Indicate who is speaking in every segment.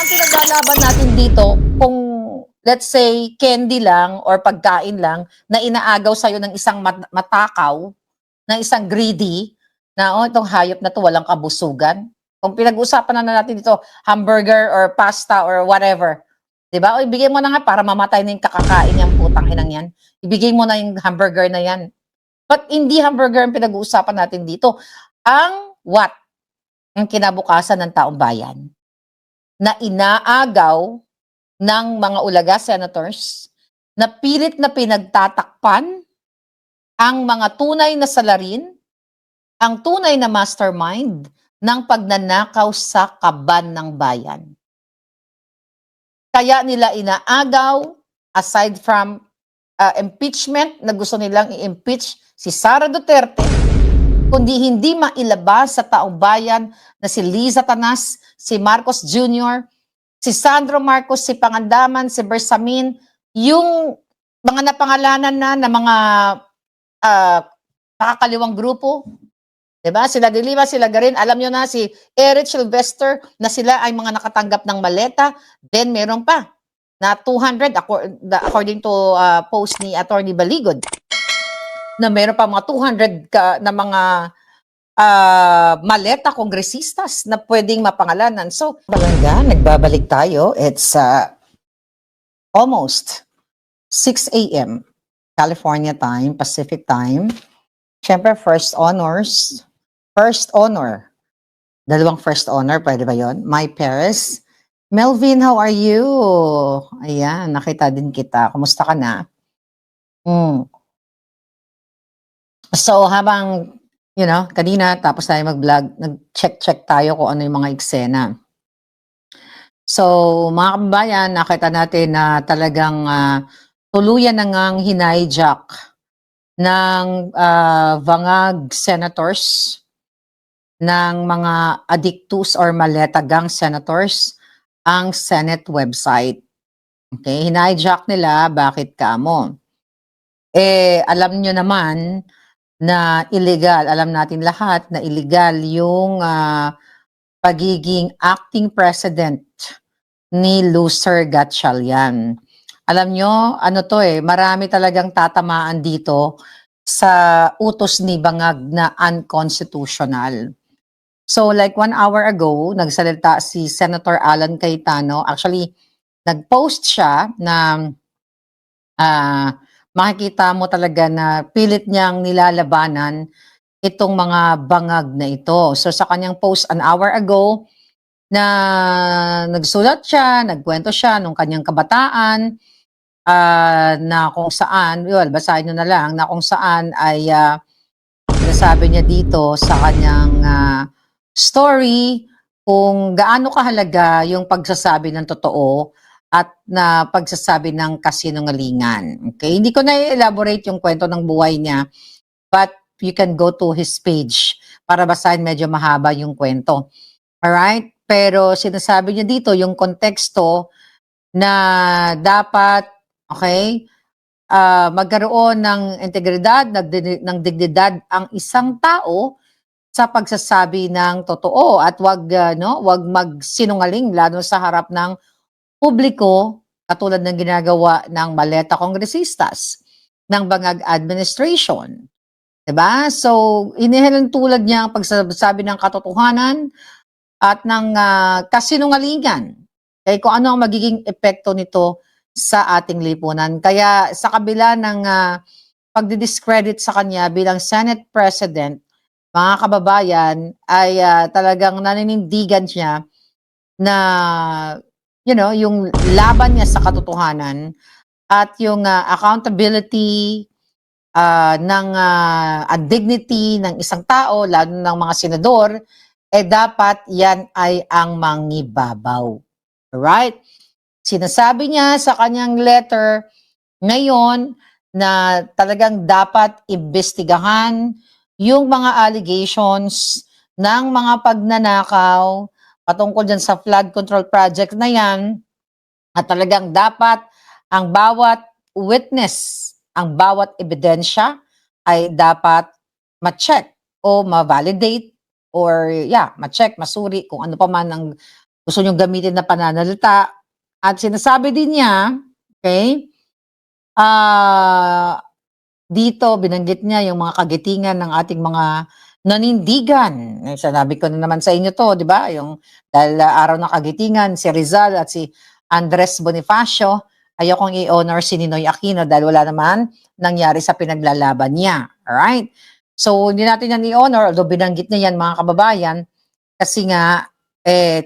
Speaker 1: ang pinaglalaban natin dito, kung let's say candy lang or pagkain lang na inaagaw sa'yo ng isang matakaw, ng isang greedy, na itong hayop na to walang kabusugan. Kung pinag-usapan na natin dito, hamburger or pasta or whatever, 'di ba? O ibigay mo na nga para mamatay na yung kakakain niyang putang inang yan. Ibigay mo na yung hamburger na yan. But hindi hamburger ang pinag-uusapan natin dito. Ang what? Ang kinabukasan ng taong bayan na inaagaw ng mga ulaga senators na pilit na pinagtatakpan ang mga tunay na salarin, ang tunay na mastermind ng pagnanakaw sa kaban ng bayan. Kaya nila inaagaw, aside from impeachment, na gusto nilang i-impeach si Sara Duterte, kundi hindi mailabas sa taong bayan na si Liza Tanas, si Marcos Jr., si Sandro Marcos, si Pangandaman, si Bersamin, yung mga napangalanan na mga nakakaliwang grupo, diba? Sila De Lima, sila Garin, alam nyo na si Eric Sylvester na sila ay mga nakatanggap ng maleta. Then meron pa na 200 according to post ni Attorney Baligod, na meron pa mga 200 na mga maleta kongresistas na pwedeng mapangalanan. So, nagbabalik tayo. It's almost 6 a.m. California time, Pacific time. Siyempre, first honor. Dalawang first honor, pwede ba yon? My Perez. Melvin, how are you? Ayan, nakita din kita. Kumusta ka na? So, habang kanina tapos tayo mag-vlog, nag-check tayo kung ano yung mga eksena. So, mga kababayan, nakita natin na talagang tuluyan na ngang hinijack ng vangag senators, ng mga addictus or maletagang senators, ang Senate website. Okay, hinijack nila, bakit kamo? Alam nyo naman na illegal, alam natin lahat na illegal yung pagiging acting president ni Lucer Gatchalian. Alam nyo, marami talagang tatamaan dito sa utos ni Bangag na unconstitutional. So like 1 hour ago, nagsalita si Senator Alan Cayetano. Actually, nag-post siya na makikita mo talaga na pilit niyang nilalabanan itong mga bangag na ito. So sa kanyang post an hour ago, na nagsulat siya, nagkwento siya nung kanyang kabataan, na kung saan, basahin nyo na lang, na kung saan ay nasabi niya dito sa kanyang story kung gaano kahalaga yung pagsasabi ng totoo at na pagsasabi ng kasinungalingan. Okay? Hindi ko na i-elaborate yung kwento ng buhay niya, but you can go to his page para basahin, medyo mahaba yung kwento. Alright? Pero sinasabi niya dito yung konteksto na dapat, magkaroon ng integridad, ng dignidad ang isang tao sa pagsasabi ng totoo at wag magsinungaling lalo sa harap ng publiko, katulad ng ginagawa ng maleta kongresistas ng Bangag administration. Diba? So, inihalang tulad niya ang pagsasabi ng katotohanan at ng kasinungalingan. Kaya kung ano ang magiging epekto nito sa ating lipunan. Kaya sa kabila ng pagdidiscredit sa kanya bilang Senate President, mga kababayan, ay talagang naninindigan siya na yung laban niya sa katotohanan at yung accountability ng dignity ng isang tao, lalo ng mga senador, dapat yan ay ang mangibabaw. Alright? Sinasabi niya sa kanyang letter ngayon na talagang dapat imbestigahan yung mga allegations ng mga pagnanakaw patungkol dyan sa flood control project na yan, at talagang dapat ang bawat witness, ang bawat ebidensya ay dapat ma-check o ma-validate or ma-check, masuri kung ano pa man ang gusto niyong gamitin na pananalita at sinasabi din niya, okay, dito binanggit niya yung mga kagitingan ng ating mga nanindigan. Sinabi ko na naman sa inyo 'to, 'di ba? Yung dahil araw ng kagitingan, si Rizal at si Andres Bonifacio, ayokong i-honor si Ninoy Aquino dahil wala naman nangyari sa pinaglalaban niya. Alright? So, hindi natin yan i-honor, although binanggit niya yan mga kababayan, kasi nga,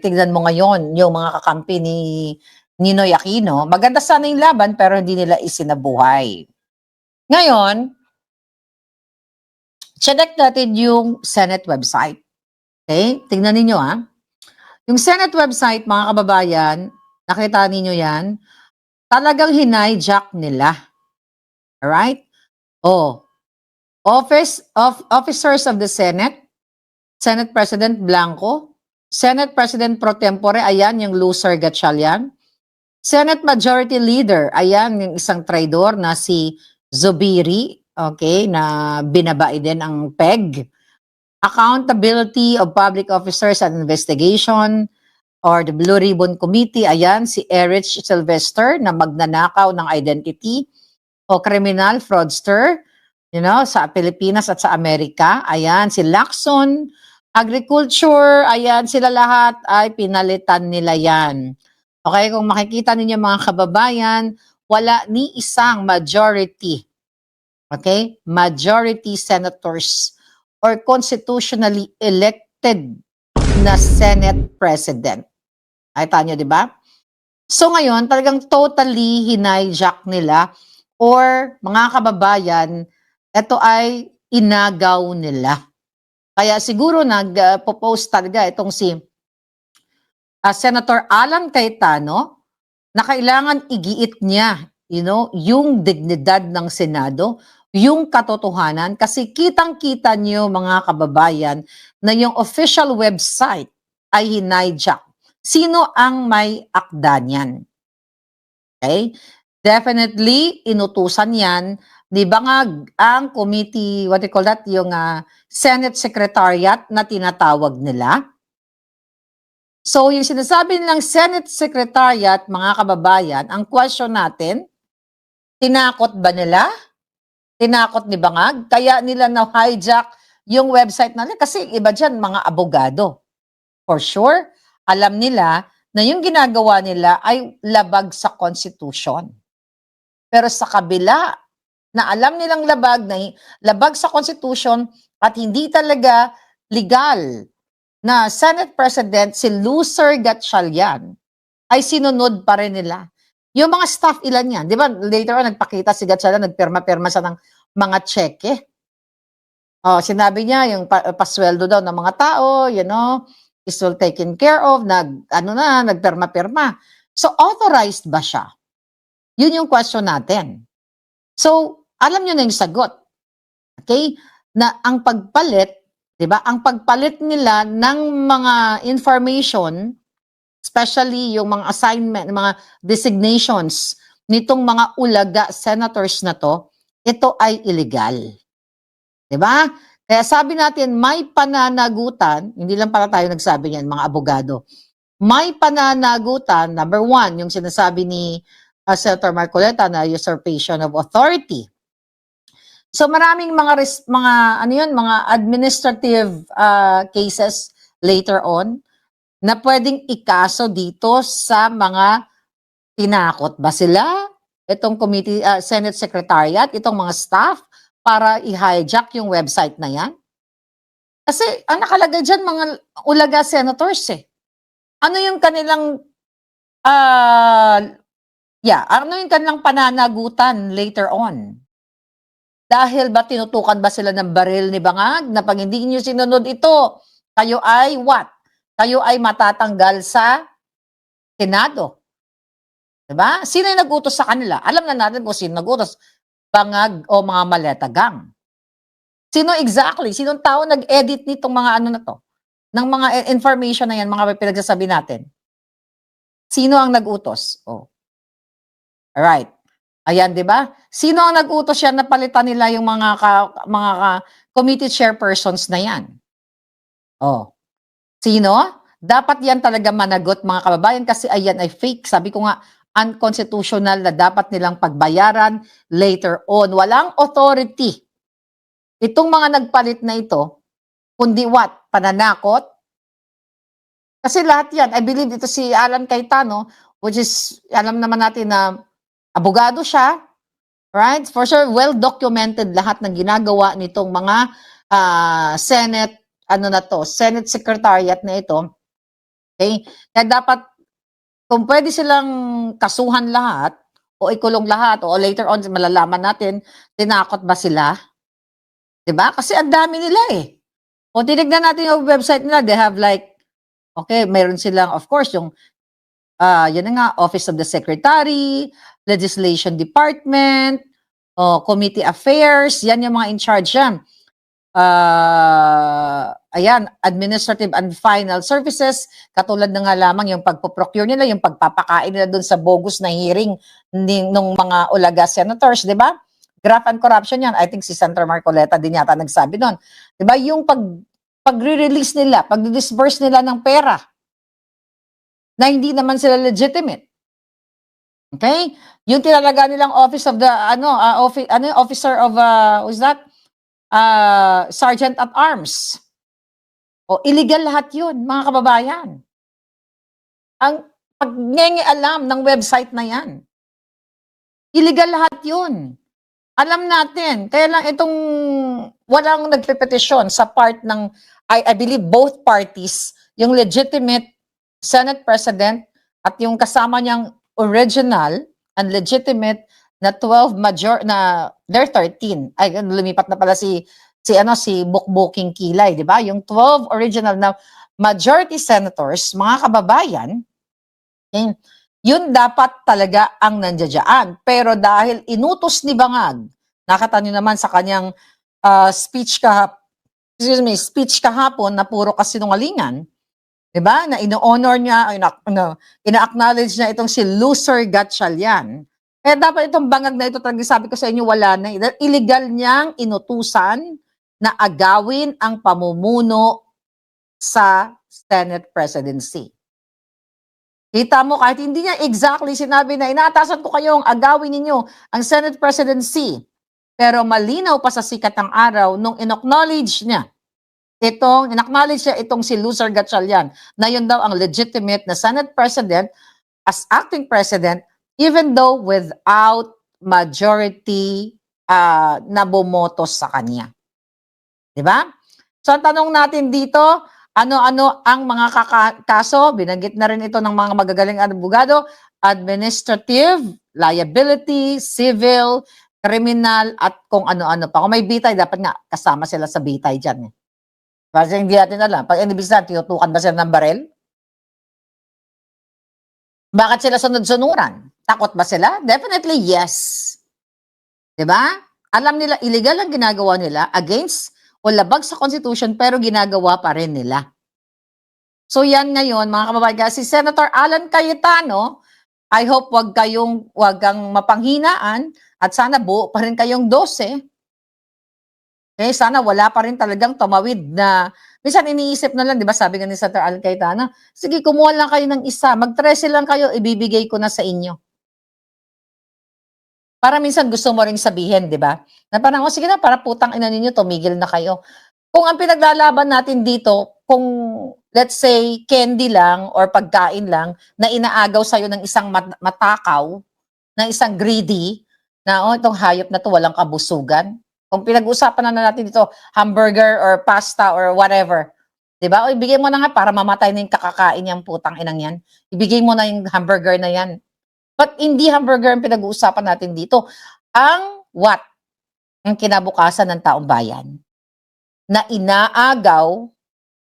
Speaker 1: tignan mo ngayon, yung mga kakampi ni Ninoy Aquino, maganda sana yung laban pero hindi nila isinabuhay. Ngayon, check natin yung Senate website. Okay? Tingnan ninyo Yung Senate website, mga kababayan, nakita ninyo yan, talagang hinijack nila. Alright? Officers of the Senate, Senate President Blanco, Senate President Pro Tempore, ayan yung loser Gatchalian, Senate Majority Leader, ayan yung isang traidor na si Zubiri, okay, na binabai din ang PEG. Accountability of Public Officers and Investigation or the Blue Ribbon Committee, ayan si Erich Sylvester na magnanakaw ng identity o criminal fraudster, sa Pilipinas at sa Amerika. Ayan si Lacson, Agriculture, ayan sila lahat ay pinalitan nila yan. Okay, kung makikita ninyo mga kababayan, wala ni isang majority, okay, majority senators or constitutionally elected na Senate President. Ay, tanyo, di ba? So ngayon, talagang totally hinijack nila or mga kababayan, ito ay inagaw nila. Kaya siguro nag-post talaga itong si Senator Alan Cayetano na kailangan igiit niya, yung dignidad ng Senado, yung katotohanan, kasi kitang-kita niyo mga kababayan na yung official website ay hinijack. Sino ang may akda niyan? Okay? Definitely, inutusan yan. Di ba nga ang committee, what do you call that, yung Senate Secretariat na tinatawag nila? So, yung sinasabi nilang Senate Secretariat, mga kababayan, ang question natin, tinakot ba nila? Tinakot ni Bangag? Kaya nila na-hijack yung website nila? Kasi iba dyan, mga abogado. For sure, alam nila na yung ginagawa nila ay labag sa Constitution. Pero sa kabila, na alam nilang labag sa Constitution at hindi talaga legal na Senate President si Loser Gatchalian, ay sinunod pa rin nila. Yung mga staff ilan yan, di ba later on nagpakita si Gatchalian, nagpirma-pirma siya ng mga cheque. Sinabi niya yung pasweldo daw ng mga tao, is all taken care of, nagpirma-pirma. So authorized ba siya? Yun yung question natin. So, alam nyo na yung sagot. Okay? Na ang pagpalit, di ba? Ang pagpalit nila ng mga information, especially yung mga assignment, mga designations nitong mga ulaga senators na to, ito ay illegal. Di ba? Kaya sabi natin, may pananagutan, hindi lang para tayo nagsabi niyan, mga abogado. May pananagutan, number one, yung sinasabi ni Senator Marcoleta na usurpation of authority. So maraming mga administrative cases later on na pwedeng ikaso dito sa mga tinakot ba sila, itong committee, Senate Secretariat, itong mga staff para i-hijack yung website na yan. Kasi ang nakalagay dyan, mga ulaga senators Ano yung kanilang ano yung kanilang pananagutan later on? Dahil ba tinutukan ba sila ng baril ni Bangag na pag hindi niyo sinunod ito, kayo ay what? Kayo ay matatanggal sa Senado. Diba? Sino yung nag-utos sa kanila? Alam na natin kung sino nag-utos. Bangag o mga Maleta Gang. Sino exactly? Sinong tao nag-edit nitong mga na to? Ng mga information na yan, mga pinagsasabi natin. Sino ang nag-utos? Alright. Ayan, di ba? Sino ang nag-utos yan na palitan nila yung mga committee chairpersons na yan? Sino? dapat yan talaga managot mga kababayan kasi ayan ay fake. Sabi ko nga, unconstitutional na dapat nilang pagbayaran later on. Walang authority. Itong mga nagpalit na ito, kundi what? Pananakot? Kasi lahat yan, I believe ito si Alan Cayetano, which is, alam naman natin na abogado siya, right? For sure, well-documented lahat ng ginagawa nitong mga Senate, Senate Secretariat na ito. Okay? Kaya dapat, kung pwede silang kasuhan lahat, o ikulong lahat, o later on, malalaman natin, tinakot ba sila? Diba? Kasi ang dami nila eh. O tinignan natin yung website nila, they have like, okay, mayroon silang, of course, yung, yan na nga, Office of the Secretary, Legislation Department, Committee Affairs, yan yung mga in charge yan. Ayan, Administrative and Final Services, katulad na nga lamang yung pagpo-procure nila, yung pagpapakain nila doon sa bogus na hearing ng mga ulaga senators, di ba? Graft and corruption yan. I think si Senator Marcoleta din yata nagsabi noon. Di ba? Yung pag-release nila, pag-disburse nila ng pera na hindi naman sila legitimate. Okay? Yung tinalaga nilang office of the officer of what's that? Sergeant at arms. O illegal lahat 'yun, mga kababayan. Ang alam ng website na 'yan. Illegal lahat 'yun. Alam natin. Kaya lang itong walang nagpepetisyon sa part ng I believe both parties, yung legitimate Senate President at yung kasama niyang original and legitimate na 12 major na they're 13. Ay lumipat na pala si Bukbuking Kilay, di ba? Yung 12 original na majority senators, mga kababayan, yun dapat talaga ang nandiyadyaan. Pero dahil inutos ni Bangag, nakita niyo naman sa kanyang speech kahapon na puro kasinungalingan, diba? Na ino-honor niya, ina-acknowledge niya itong si Loser Gatchalian. Kaya dapat itong Bangag na ito, talagang sabi ko sa inyo, wala na. Illegal niyang inutusan na agawin ang pamumuno sa Senate presidency. Kita mo, kahit hindi niya exactly sinabi na inaatasan ko kayong agawin ninyo ang Senate presidency, pero malinaw pa sa sikat ng araw nung in-acknowledge niya itong si Loser Gatchalian na yun daw ang legitimate na Senate President as acting President even though without majority na bumoto sa kanya. Diba? So ang tanong natin dito, ano-ano ang mga kaso? Binanggit na rin ito ng mga magagaling abogado, administrative, liability, civil, criminal, at kung ano-ano pa. Kung may bitay, dapat nga kasama sila sa bitay dyan. Kasi hindi natin alam. Pag inibisa, tinutukan ba sila ng barel? Bakit sila sunod-sunuran? Takot ba sila? Definitely yes. Diba? Alam nila, illegal ang ginagawa nila against o labag sa Constitution, pero ginagawa pa rin nila. So yan ngayon, mga kababayan, si Senator Alan Cayetano, I hope wag kang mapanghinaan at sana buo pa rin kayong 12. Okay, sana wala pa rin talagang tumawid na, minsan iniisip na lang, di ba sabi nga ni Senator Alan Cayetano, sige kumuha lang kayo ng isa, mag-13 lang kayo, ibibigay ko na sa inyo. Para minsan gusto mo ring sabihin, di ba? Na parang, sige na, para putang ina ninyo, tumigil na kayo. Kung ang pinaglalaban natin dito, kung let's say candy lang or pagkain lang na inaagaw sa'yo ng isang matakaw, ng isang greedy, na itong hayop na to walang kabusugan. Kung pinag-usapan na natin dito, hamburger or pasta or whatever, di ba? O ibigay mo na nga para mamatay na yung kakakain yung putang inang yan. Ibigay mo na yung hamburger na yan. But hindi hamburger ang pinag-uusapan natin dito. Ang what? Ang kinabukasan ng taong bayan na inaagaw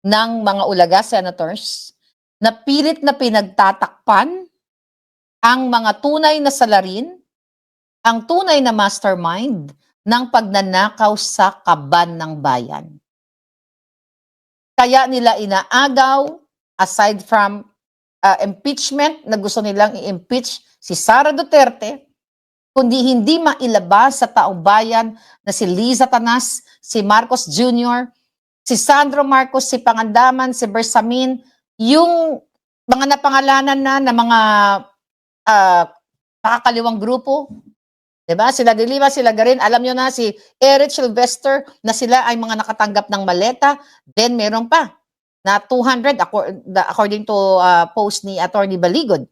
Speaker 1: ng mga ulaga senators na pilit na pinagtatakpan ang mga tunay na salarin, ang tunay na mastermind ng pagnanakaw sa kaban ng bayan. Kaya nila inaagaw, aside from impeachment, na gusto nilang i-impeach si Sara Duterte, kundi hindi mailabas sa taong bayan na si Liza Tanas, si Marcos Jr., si Sandro Marcos, si Pangandaman, si Bersamin, yung mga napangalanan na mga makakaliwang grupo, 'di ba? Sila De Lima, sila Garin, alam nyo na si Eric Sylvester na sila ay mga nakatanggap ng maleta. Then meron pa na 200 according to post ni Attorney Baligod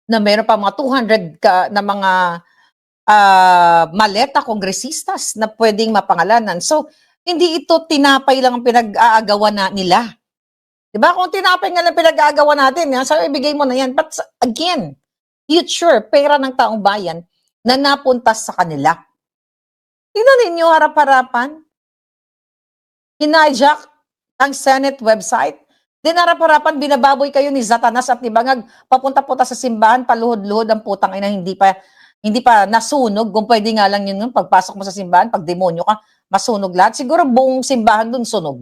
Speaker 1: na meron pa mga 200 na mga maleta kongresistas na pwedeng mapangalanan. So, hindi ito tinapay lang ang pinag-aagawan nila. Diba? Kung tinapay nga lang pinag-aagawan natin, yan, sabi, ibigay mo na yan. But again, future, pera ng taong bayan na napunta sa kanila. Tingnan ninyo harap-harapan. Hinajak ang Senate website. Then harap-harapan, binababoy kayo ni Satanas at ni Bangag. Papunta-punta sa simbahan, paluhod-luhod ang putang ina, hindi pa nasunog. Kung pwede nga lang yun, pagpasok mo sa simbahan, pag demonyo ka, masunog lahat. Siguro buong simbahan dun sunog.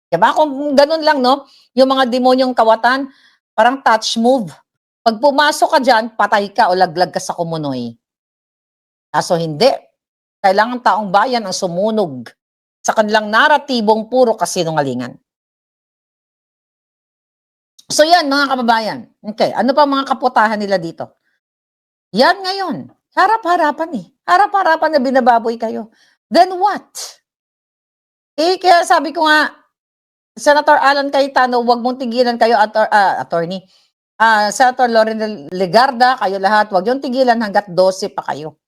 Speaker 1: Diba? Kung ganun lang, no? Yung mga demonyong kawatan, parang touch move. Pag pumasok ka dyan, patay ka o laglag ka sa kumunoy. Kaso hindi. Kailangan taong bayan ang sumunog sa kanilang naratibong puro kasinungalingan. So yan, mga kababayan. Okay, ano pa mga kaputahan nila dito? Yan ngayon. Harap-harapan eh. Harap-harapan na binababoy kayo. Then what? Kaya sabi ko nga, Senator Alan Cayetano, huwag mong tigilan kayo, attorney. Senator Loren Legarda, kayo lahat, huwag yung tigilan hanggat 12 pa kayo.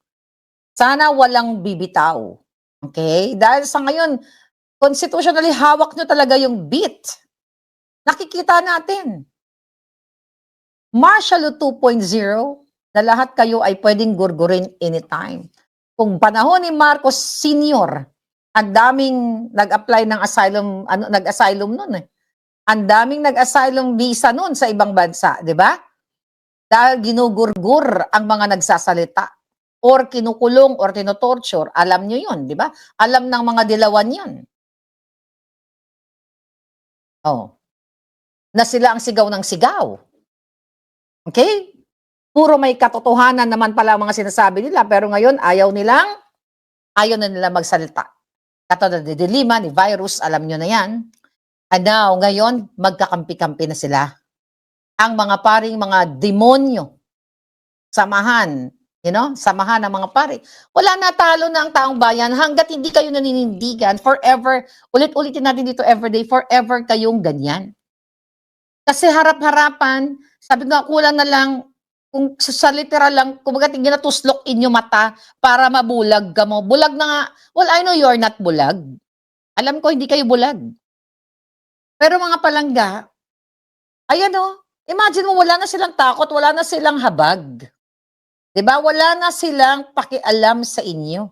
Speaker 1: Sana walang bibitaw. Okay? Dahil sa ngayon, constitutionally, hawak nyo talaga yung beat. Nakikita natin. Martial Law 2.0, na lahat kayo ay pwedeng gurgurin anytime. Kung panahon ni Marcos Sr., ang daming nag-apply ng asylum, nag-asylum nun eh. Ang daming nag-asylum visa nun sa ibang bansa, di ba? Dahil ginugurgur ang mga nagsasalita or kinukulong or tinotorture, alam nyo yun, di ba? Alam ng mga dilawan yun. Oh. Na sila ang sigaw ng sigaw. Okay? Puro may katotohanan naman pala ang mga sinasabi nila, pero ngayon ayaw na nila magsalita. Katulad ni De Lima, ni Virus, alam nyo na yan. And now, ngayon, magkakampi-kampi na sila. Ang mga paring mga demonyo, samahan, samahan ng mga pari. Wala na, talo na ang taong bayan hanggat hindi kayo naninindigan, forever, ulit-ulitin natin dito everyday, forever kayong ganyan. Kasi harap-harapan, sabi nga, kulang na lang, kung sa literal lang, kumbaga ginatuslok inyo mata para mabulag ka mo. Bulag na nga. Well, I know you're not bulag. Alam ko, hindi kayo bulag. Pero mga palangga, ayan imagine mo, wala na silang takot, wala na silang habag. Diba? Wala na silang pakialam sa inyo.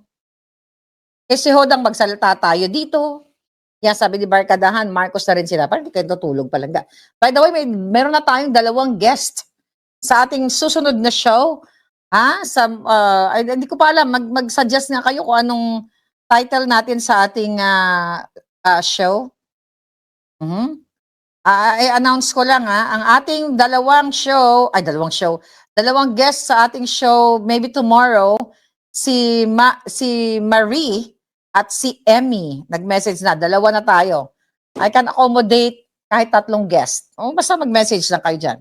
Speaker 1: Kasi hodang magsalita tayo dito. Yan, sabi ni Barkadahan, Marcos na rin sila. Parang hindi kayo tutulog palangga. By the way, meron na tayong 2 guest sa ating susunod na show. Hindi ko pa alam, mag-suggest nga kayo kung anong title natin sa ating show. I-announce ko lang ang ating 2 guest sa ating show, maybe tomorrow, si Marie at si Emmy. Nag-message na, 2 na tayo. I can accommodate kahit 3 guests. Basta mag-message lang kayo dyan.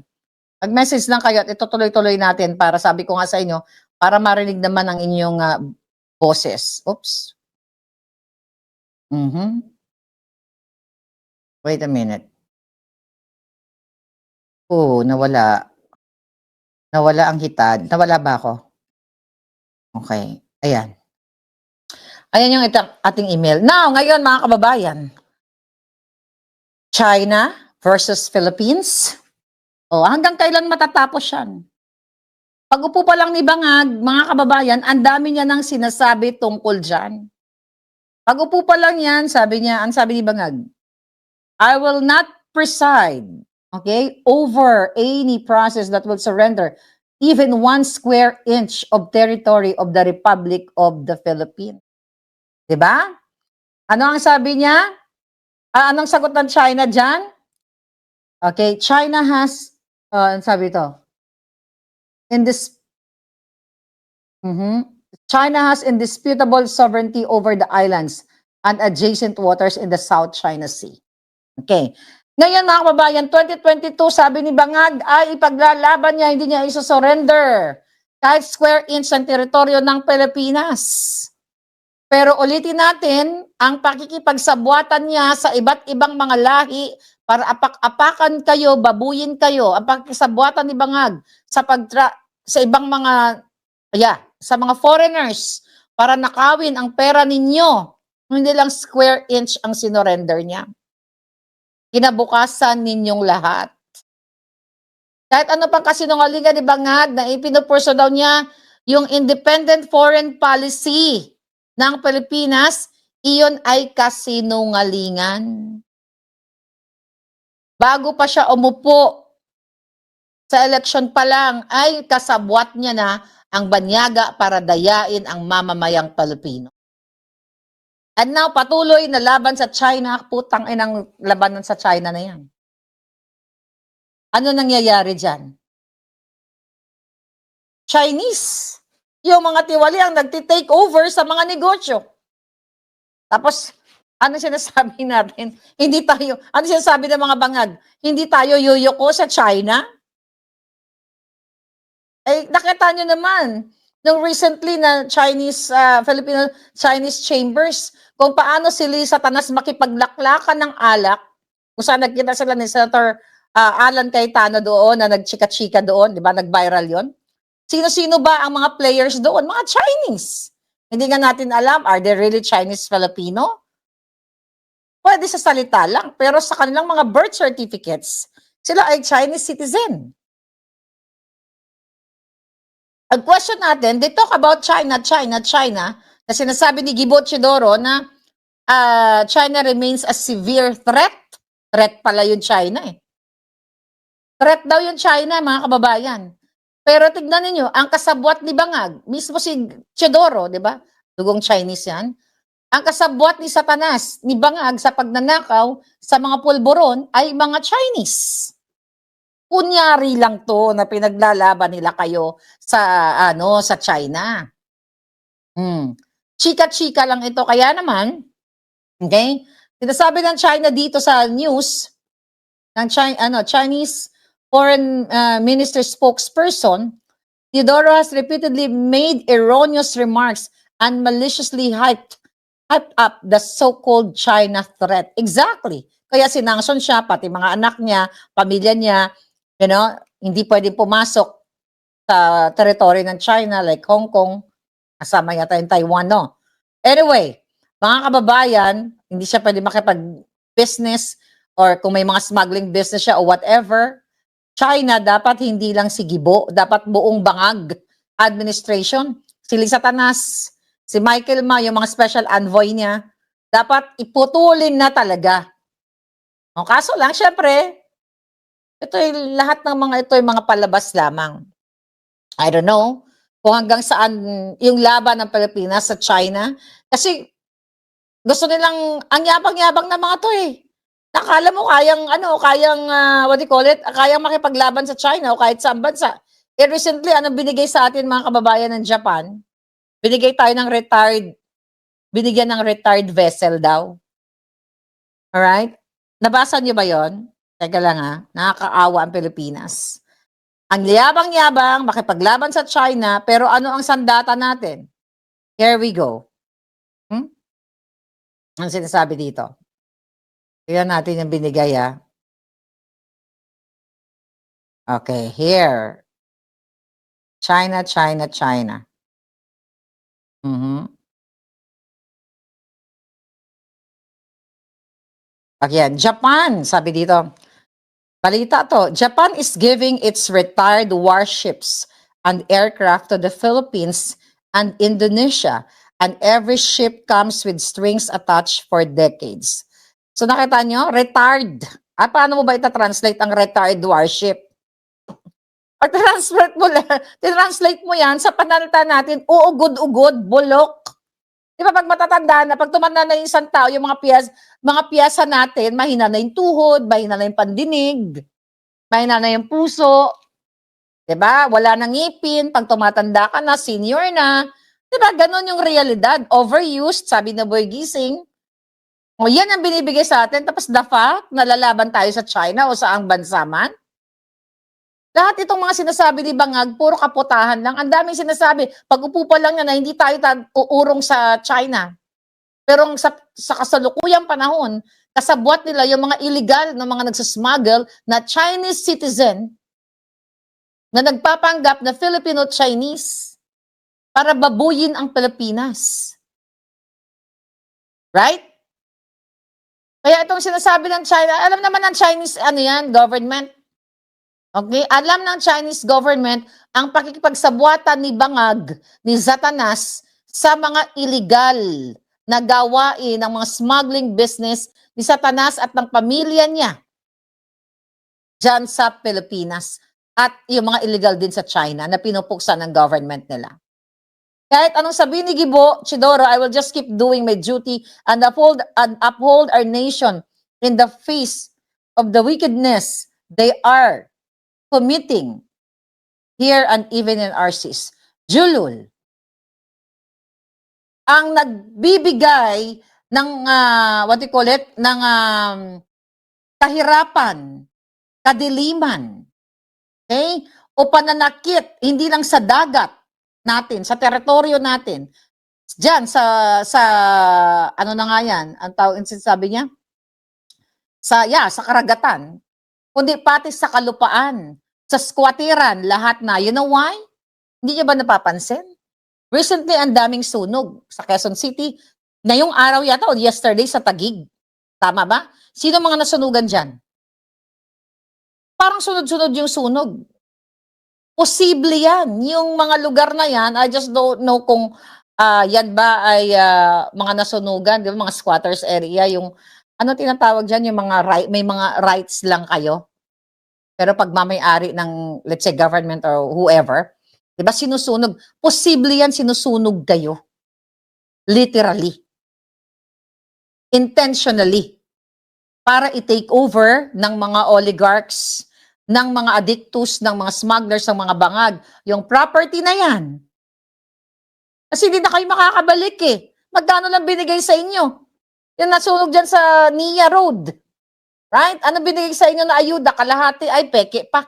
Speaker 1: Mag-message lang kayo at itutuloy-tuloy natin para, sabi ko nga sa inyo, para marinig naman ang inyong boses. Oops. Wait a minute. Nawala. Nawala ang hitad. Nawala ba ako? Okay. Ayan. Ayan yung ating email. Now, ngayon mga kababayan, China versus Philippines. Hanggang kailan matatapos yan? Pag-upo pa lang ni Bangag, mga kababayan, ang dami niya nang sinasabi tungkol dyan. Pag-upo pa lang yan, ang sabi ni Bangag, I will not preside, over any process that will surrender even 1 square inch of territory of the Republic of the Philippines. Diba? Ano ang sabi niya? Anong sagot ng China dyan? Okay, China has, sabi ito, China has indisputable sovereignty over the islands and adjacent waters in the South China Sea. Okay. Ngayon mga kababayan, 2022 sabi ni Bangag ay ipaglalaban niya, hindi niya iso-surrender kahit square inch ng teritoryo ng Pilipinas. Pero ulitin natin, ang pakikipagsabwatan niya sa iba't ibang mga lahi para apak-apakan kayo, babuyin kayo, ang pakikisabwatan ni Bangag sa ibang mga, sa mga foreigners para nakawin ang pera ninyo. Hindi lang square inch ang sinorender niya. Kinabukasan ninyong lahat. Kahit ano pang kasinungalingan ni Bangag na ipinupurso daw niya yung independent foreign policy ng Pilipinas, iyon ay kasinungalingan. Bago pa siya umupo sa eleksyon pa lang, ay kasabwat niya na ang banyaga para dayain ang mamamayang Pilipino. And now, patuloy na laban sa China, putang inang labanan sa China na yan. Ano nangyayari dyan? Chinese. Yung mga tiwali ang nagtitake over sa mga negosyo. Tapos, ano sinasabi natin? Ano sinasabi ng mga Bangag? Hindi tayo yuyuko sa China? Eh, nakita nyo naman, nung recently na Filipino-Chinese Chambers, kung paano sila Satanas makipaglaklakan ng alak, kung saan nagkita sila ni Senator Alan Cayetano doon, na nagchika-chika doon, di ba, nag-viral yon. Sino-sino ba ang mga players doon? Mga Chinese. Hindi nga natin alam, are they really Chinese-Filipino? Pwede sa salita lang, pero sa kanilang mga birth certificates, sila ay Chinese citizen. Ang question natin, they talk about China, na sinasabi ni Gibo Chidoro na China remains a severe threat. Threat pala yung China eh. Threat daw yung China, mga kababayan. Pero tignan niyo, ang kasabwat ni Bangag, mismo si Chidoro, di ba? Dugong Chinese yan. Ang kasabwat ni Satanas, ni Bangag sa pagnanakaw sa mga pulburon ay mga Chinese. Kunyari lang to na pinaglalaban nila kayo sa sa China. Chika-chika lang ito, kaya naman, okay? Sinasabi ng China dito sa news ng Chinese Foreign Minister spokesperson, Teodoro has repeatedly made erroneous remarks and maliciously hyped up the so-called China threat. Exactly. Kaya sinangson siya, pati mga anak niya, pamilya niya, hindi pwedeng pumasok sa territory ng China like Hong Kong, kasama yata yung Taiwan, no? Anyway, mga kababayan, hindi siya pwede makipag-business or kung may mga smuggling business siya or whatever. China, dapat hindi lang si Gibo, dapat buong Bangag administration, si Satanas, si Michael Ma, yung mga special envoy niya, dapat iputulin na talaga. O, kaso lang, syempre, lahat ng mga ito ay mga palabas lamang. I don't know kung hanggang saan yung laban ng Pilipinas sa China. Kasi gusto nilang, ang yabang-yabang na mga to eh. Nakala mo what do you call it? Kayang makipaglaban sa China o kahit saan bansa. Recently, anong binigay sa atin mga kababayan ng Japan? Binigyan ng retired vessel daw. Alright? Nabasa niyo ba yon? Teka lang nakakaawa ang Pilipinas. Ang yabang-yabang, makipaglaban sa China, pero ano ang sandata natin? Here we go. Ang sinasabi dito? Tignan natin yung binigay Okay, here. China. Again, Japan, sabi dito. Balita to, Japan is giving its retired warships and aircraft to the Philippines and Indonesia, and every ship comes with strings attached for decades. So nakita nyo, retired. Paano mo ba ita-translate ang retired warship? Pag translate mo yan sa panalita natin, uugod-ugod, bulok. Di ba pag matatanda na, pag tumanda na yung isang tao, yung mga piyasa natin, mahina na yung tuhod, mahina na yung pandinig, mahina na yung puso, di ba? Wala nang ngipin, pag tumatanda ka na, senior na, di ba? Ganon yung realidad. Overused, sabi na Boy Gising. O yan ang binibigay sa atin, tapos the fact na lalaban tayo sa China o saang bansa man. Lahat itong mga sinasabi ni Bangag, puro kaputahan lang. Ang daming sinasabi, pag-upo pa lang niya na hindi tayo uurong sa China. Pero sa kasalukuyang panahon, kasabwat nila yung mga illegal na mga nagsasmuggle na Chinese citizen na nagpapanggap na Filipino-Chinese para babuyin ang Pilipinas. Right? Kaya itong sinasabi ng China, alam naman ng Chinese government. Okay? Alam ng Chinese government ang pakikipagsabwatan ni Bangag, ni Satanas, sa mga illegal na gawain ng mga smuggling business ni Satanas at ng pamilya niya dyan sa Pilipinas. At yung mga illegal din sa China na pinupuksan ng government nila. Kahit anong sabihin ni Gibo Chidoro, I will just keep doing my duty and uphold our nation in the face of the wickedness they are committing here and even in our seas. Julul, ang nagbibigay ng ng kahirapan, kadiliman, okay? O pananakit hindi lang sa dagat natin, sa teritoryo natin. Diyan sa ano na nga yan, ang tawag sabi niya? Sa karagatan, kundi pati sa kalupaan, sa squatiran, lahat na. You know why? Hindi niyo ba napapansin? Recently, ang daming sunog sa Quezon City. Ngayong araw yata o yesterday sa Taguig. Tama ba? Sino mga nasunugan dyan? Parang sunod-sunod yung sunog. Posible yan. Yung mga lugar na yan, I just don't know kung yan ba ay mga nasunugan, di ba? Mga squatters area, yung ano tinatawag dyan, yung mga may mga rights lang kayo. Pero pag mamay-ari ng, let's say, government or whoever, di ba sinusunog? Posible yan sinusunog kayo. Literally. Intentionally. Para i-take over ng mga oligarchs, ng mga addictus, ng mga smugglers, ng mga bangag, yung property na yan. Kasi hindi na kayo makakabalik eh. Magkano lang binigay sa inyo? Yung nasunog dyan sa Nia Road. Right? Ano binigay sa inyo na ayuda? Kalahati ay peke pa.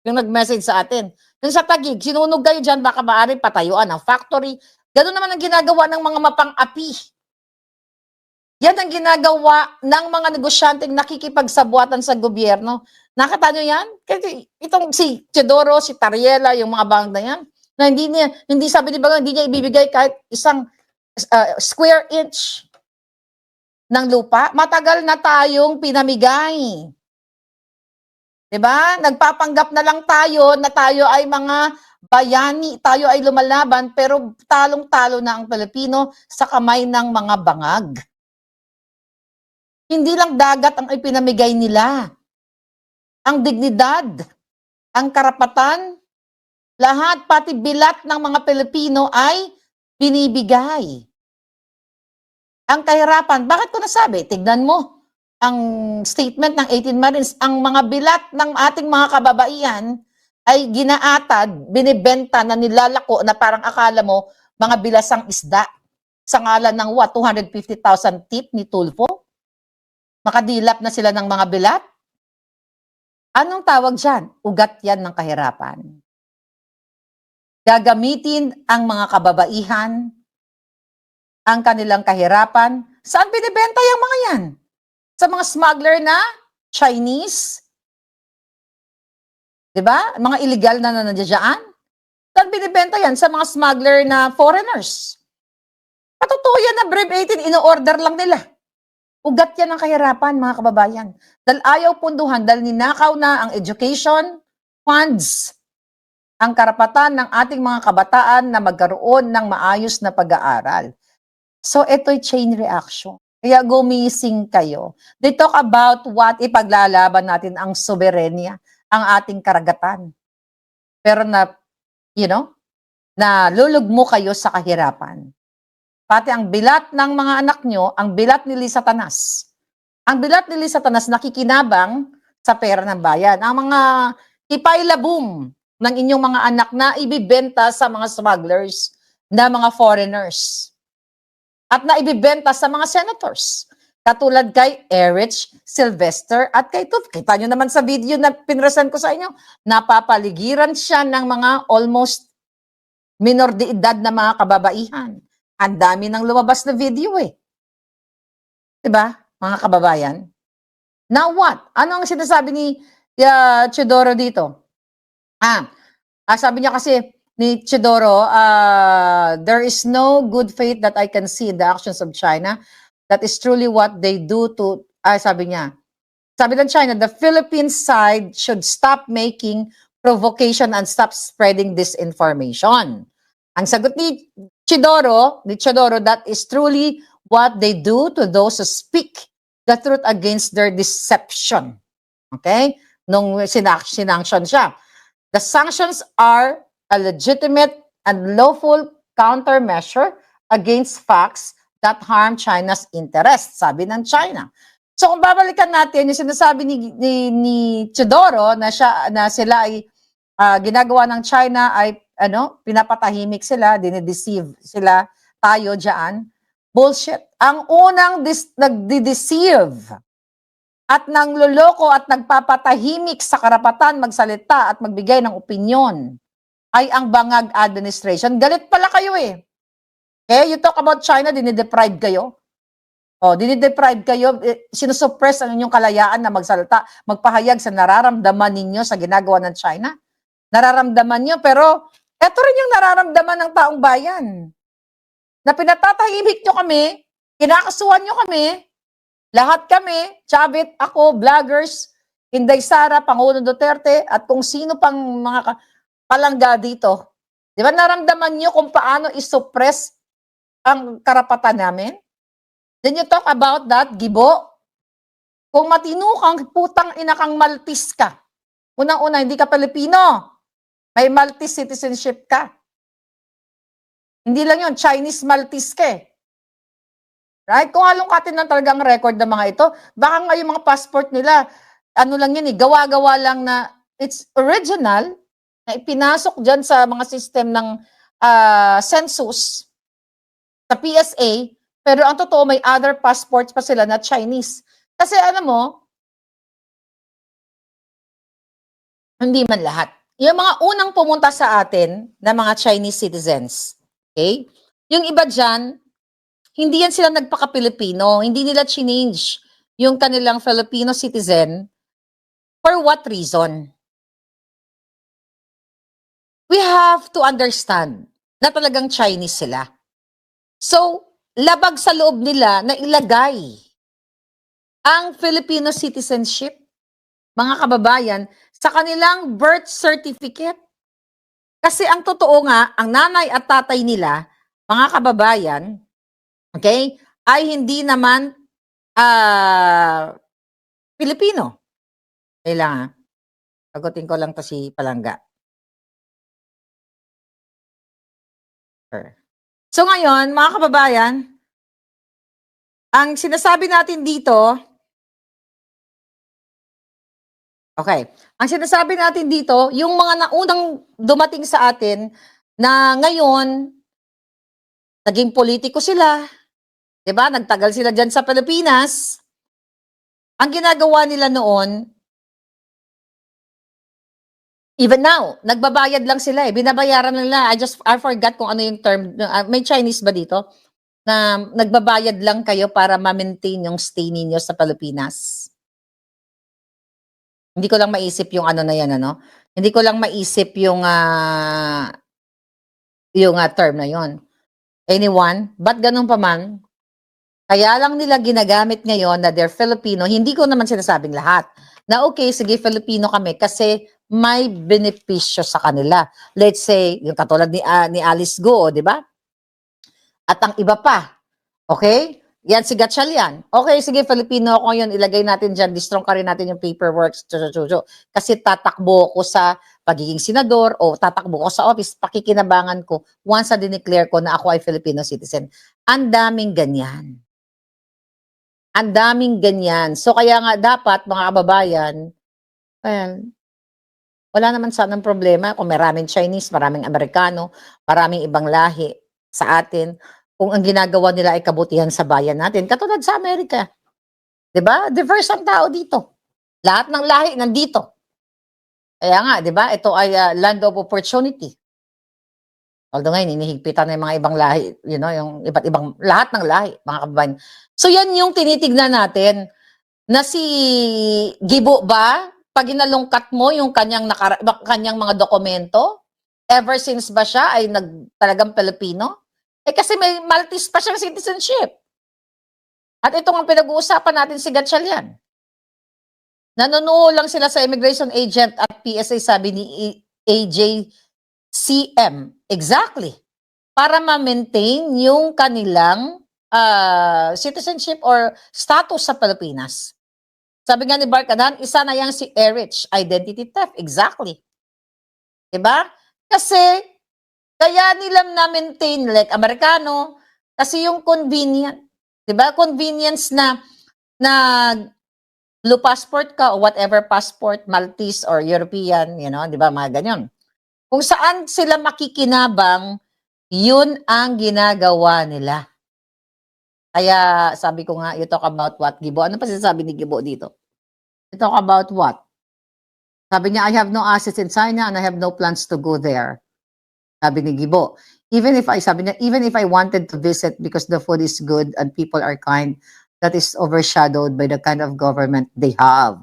Speaker 1: Yung nag-message sa atin. Yung sa Taguig, sinunog kayo dyan, baka maaari patayuan ng factory. Ganun naman ang ginagawa ng mga mapang-api. Yan ang ginagawa ng mga negosyanteng nakikipagsabuatan sa gobyerno. Nakita nyo yan? Kasi itong si Chidoro, si Tariela, yung mga bang na yan, na hindi sabi ni Bagang, hindi niya ibibigay kahit isang square inch ng lupa. Matagal na tayong pinamigay. Diba? Nagpapanggap na lang tayo na tayo ay mga bayani, tayo ay lumalaban, pero talong-talo na ang Pilipino sa kamay ng mga bangag. Hindi lang dagat ang ipinamigay nila. Ang dignidad, ang karapatan, lahat, pati bilat ng mga Pilipino ay binibigay. Ang kahirapan, bakit ko nasabi? Tignan mo, ang statement ng 18 Marines, ang mga bilat ng ating mga kababaihan ay ginaatad, binibenta na nilalako na parang akala mo mga bilasang isda sa ngalan ng 250,000 tip ni Tulfo. Makadilap na sila ng mga bilat. Anong tawag dyan? Ugat yan ng kahirapan. Gagamitin ang mga kababaihan, ang kanilang kahirapan. Saan binibenta yung mga yan? Sa mga smuggler na Chinese? Diba? Mga illegal na nandiyan. Saan binibenta yan? Sa mga smuggler na foreigners. Patotoo yan na Brave 18, ino-order lang nila. Ugat yan ng kahirapan, mga kababayan. Dahil ayaw punduhan, dahil ninakaw na ang education funds, ang karapatan ng ating mga kabataan na magkaroon ng maayos na pag-aaral. So, ito'y chain reaction. Kaya gumising kayo. They talk about what ipaglalaban natin ang soberenya, ang ating karagatan. Pero na lulugmo kayo sa kahirapan. Pati ang bilat ng mga anak nyo, ang bilat ni Satanas. Ang bilat ni Satanas nakikinabang sa pera ng bayan. Ang mga ipailabong ng inyong mga anak na ibibenta sa mga smugglers, na mga foreigners. At na ibibenta sa mga senators. Katulad kay Erich Sylvester at kay Tuf. Kita nyo naman sa video na pinrasan ko sa inyo, napapaligiran siya ng mga almost minor de edad na mga kababaihan. Ang dami ng lumabas na video eh. Diba, mga kababayan? Now what? Ano ang sinasabi ni Chidoro dito? Sabi niya kasi ni Chidoro, there is no good faith that I can see in the actions of China. That is truly what they do to, sabi niya, sabi ng China, the Philippine side should stop making provocation and stop spreading disinformation. Ang sagot ni Chidoro, that is truly what they do to those who speak the truth against their deception. Okay? Nung sinanction siya. The sanctions are a legitimate and lawful countermeasure against facts that harm China's interests, sabi ng China. So kung babalikan natin, yung sinasabi ni Chidoro na sila ay ginagawa ng China ay pinapatahimik sila, dinideceive sila, tayo diyan. Bullshit. Ang unang nagdi-deceive at nangloloko at nagpapatahimik sa karapatan magsalita at magbigay ng opinyon ay ang Bangag administration. Galit pala kayo eh. Okay, you talk about China, dinideprive kayo. Dinideprive kayo, sinusuppress ang inyong kalayaan na magsalita, magpahayag sa nararamdaman ninyo sa ginagawa ng China. Nararamdaman nyo, pero eto rin yung nararamdaman ng taong bayan. Na pinatatahimik nyo kami, kinakasuhan nyo kami, lahat kami, Chavit, ako, vloggers, Inday Sara, Pangulong Duterte, at kung sino pang mga palangga dito. Di ba naramdaman nyo kung paano isuppress ang karapatan namin? Then you talk about that, Gibo. Kung matino kang putang ina kang Maltese ka, unang-una, hindi ka Pilipino. May Maltese citizenship ka. Hindi lang yun, Chinese Maltese ka eh. Right? Kung halongkatin lang talagang record ng mga ito, baka nga yung mga passport nila, ano lang yun eh, gawa-gawa lang na it's original, na ipinasok dyan sa mga system ng census, sa PSA, pero ang totoo may other passports pa sila na Chinese. Kasi alam mo, hindi man lahat. Yung mga unang pumunta sa atin na mga Chinese citizens, okay? Yung iba dyan, hindi yan sila nagpaka-Pilipino. Hindi nila change yung kanilang Filipino citizen. For what reason? We have to understand na talagang Chinese sila. So, labag sa loob nila na ilagay ang Filipino citizenship, mga kababayan, sa kanilang birth certificate. Kasi ang totoo nga, ang nanay at tatay nila, mga kababayan, okay, ay hindi naman Pilipino. Kailangan. Sagutin ko lang to si Palangga. So ngayon, mga kababayan, ang sinasabi natin dito, okay, ang sinasabi natin dito, yung mga naunang dumating sa atin na ngayon, naging politiko sila, diba? Nagtagal sila dyan sa Pilipinas. Ang ginagawa nila noon, even now, nagbabayad lang sila eh. Binabayaran nila. I forgot kung ano yung term. May Chinese ba dito? Na nagbabayad lang kayo para ma-maintain yung stay ninyo sa Pilipinas. Hindi ko lang maisip yung ano na yan, ano? Hindi ko lang maisip yung term na yon. Anyone? Ba't ganun pa man? Kaya lang nila ginagamit ngayon na they're Filipino. Hindi ko naman sinasabing lahat. Na okay, sige, Filipino kami kasi may benepisyo sa kanila. Let's say, yung katulad ni Alice Go, di ba? At ang iba pa. Okay? Yan si Gatchalian. Okay, sige, Filipino ako yun. Ilagay natin dyan. Distrong ka rin natin yung paperwork. Kasi tatakbo ko sa pagiging senador o tatakbo ko sa office. Pakikinabangan ko once na dineclare ko na ako ay Filipino citizen. Ang daming ganyan. Ang daming ganyan. So kaya nga dapat, mga kababayan, well, wala naman sanang problema kung maraming Chinese, maraming Amerikano, maraming ibang lahi sa atin, kung ang ginagawa nila ay kabutihan sa bayan natin. Katulad sa Amerika. 'Di ba? Diverse ang tao dito. Lahat ng lahi nandito. Kaya nga, 'di ba? Ito ay land of opportunity. Although ngayon, hinihigpitan na yung mga ibang lahi, yung iba't ibang, lahat ng lahi, mga kababayan. So yan yung tinitignan natin, na si Gibo ba, pag inalungkat mo yung kanyang mga dokumento, ever since ba siya ay talagang Pilipino? Kasi may Maltese pa siyang citizenship. At ito ang pinag-uusapan natin si Gatchalian. Nanunuo lang sila sa immigration agent at PSA, sabi ni AJCM. Exactly. Para ma-maintain yung kanilang citizenship or status sa Pilipinas. Sabi nga ni Barkadahan, isa na yang si Erich, identity theft. Exactly. Diba? Kasi, kaya nilang na-maintain like Amerikano, kasi yung convenient. Diba? Convenience na blue passport ka o whatever passport, Maltese or European, diba? Mga ganyan. Kung saan sila makikinabang, yun ang ginagawa nila. Kaya sabi ko nga, you talk about what, Gibo? Ano pa sinasabi ni Gibo dito? You talk about what? Sabi niya, I have no assets in China and I have no plans to go there. Sabi ni Gibo. Sabi niya, even if I wanted to visit because the food is good and people are kind, that is overshadowed by the kind of government they have.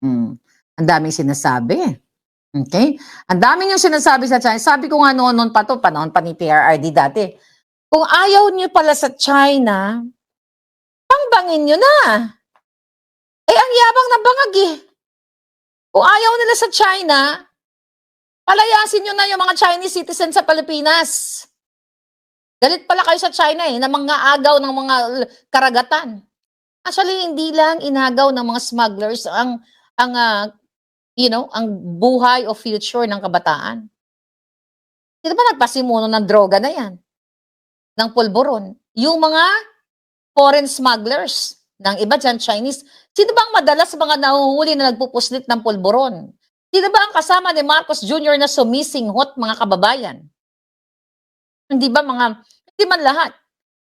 Speaker 1: Ang daming sinasabi. Okay? Ang daming yung sinasabi sa China. Sabi ko nga noon pa to, panahon pa ni PRRD dati. Kung ayaw niyo pala sa China, pangbangin nyo na. Ang yabang ng bangag eh. Kung ayaw nila sa China, palayasin nyo na yung mga Chinese citizens sa Pilipinas. Galit pala kayo sa China na mga agaw ng mga karagatan. Actually, hindi lang inagaw ng mga smugglers ang buhay o future ng kabataan. Di ba nagpasimuno ng droga na yan? Ng pulburon. Yung mga foreign smugglers, ng iba dyan, Chinese, sino bang madalas mga nahuhuli na nagpupuslit ng pulburon? Sino ba ang kasama ni Marcos Jr. na sumisinghot, mga kababayan? Hindi man lahat,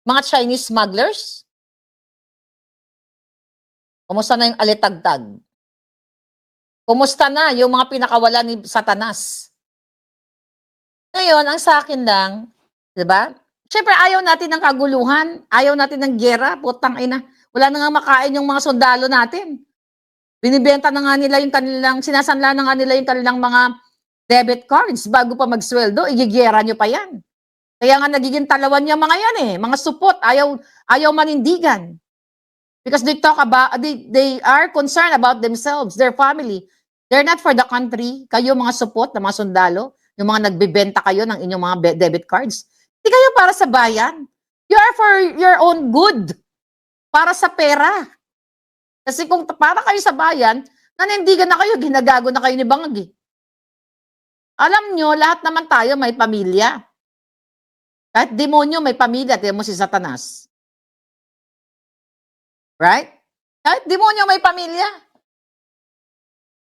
Speaker 1: mga Chinese smugglers? Kumusta na yung alitagtag? Kumusta na yung mga pinakawala ni Satanas? Ngayon, ang sa akin lang, di ba? Siyempre, ayaw natin ng kaguluhan, ayaw natin ng gera, putang ina. Wala na nga makain yung mga sundalo natin. Binibenta na nga nila yung kanilang, sinasanla na nga nila yung kanilang mga debit cards bago pa magsweldo, igigera nyo pa yan. Kaya nga nagiging talawan niya mga yan mga supot, ayaw manindigan. Because they talk about, they are concerned about themselves, their family. They're not for the country. Kayo mga supot na mga sundalo, yung mga nagbibenta kayo ng inyong mga debit cards. Hindi kayo para sa bayan. You are for your own good. Para sa pera. Kasi kung para kayo sa bayan, nanindigan na kayo, ginagago na kayo ni Bangag. Alam nyo, lahat naman tayo may pamilya. Kahit demonyo may pamilya, tiyan mo si Satanas. Right? Kahit demonyo may pamilya.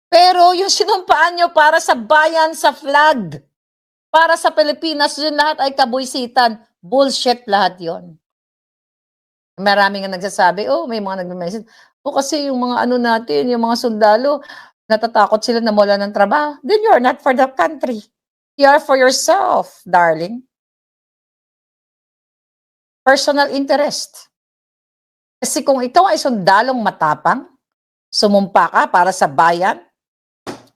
Speaker 1: Pero yung sinumpaan nyo para sa bayan, sa flag, para sa Pilipinas, yun lahat ay kabuisitan. Bullshit lahat yon. Marami nga nagsasabi, may mga nagme-message, kasi yung mga natin, yung mga sundalo, natatakot sila na mawala ng trabaho. Then you're not for the country. You are for yourself, darling. Personal interest. Kasi kung ikaw ay sundalong matapang, sumumpa ka para sa bayan,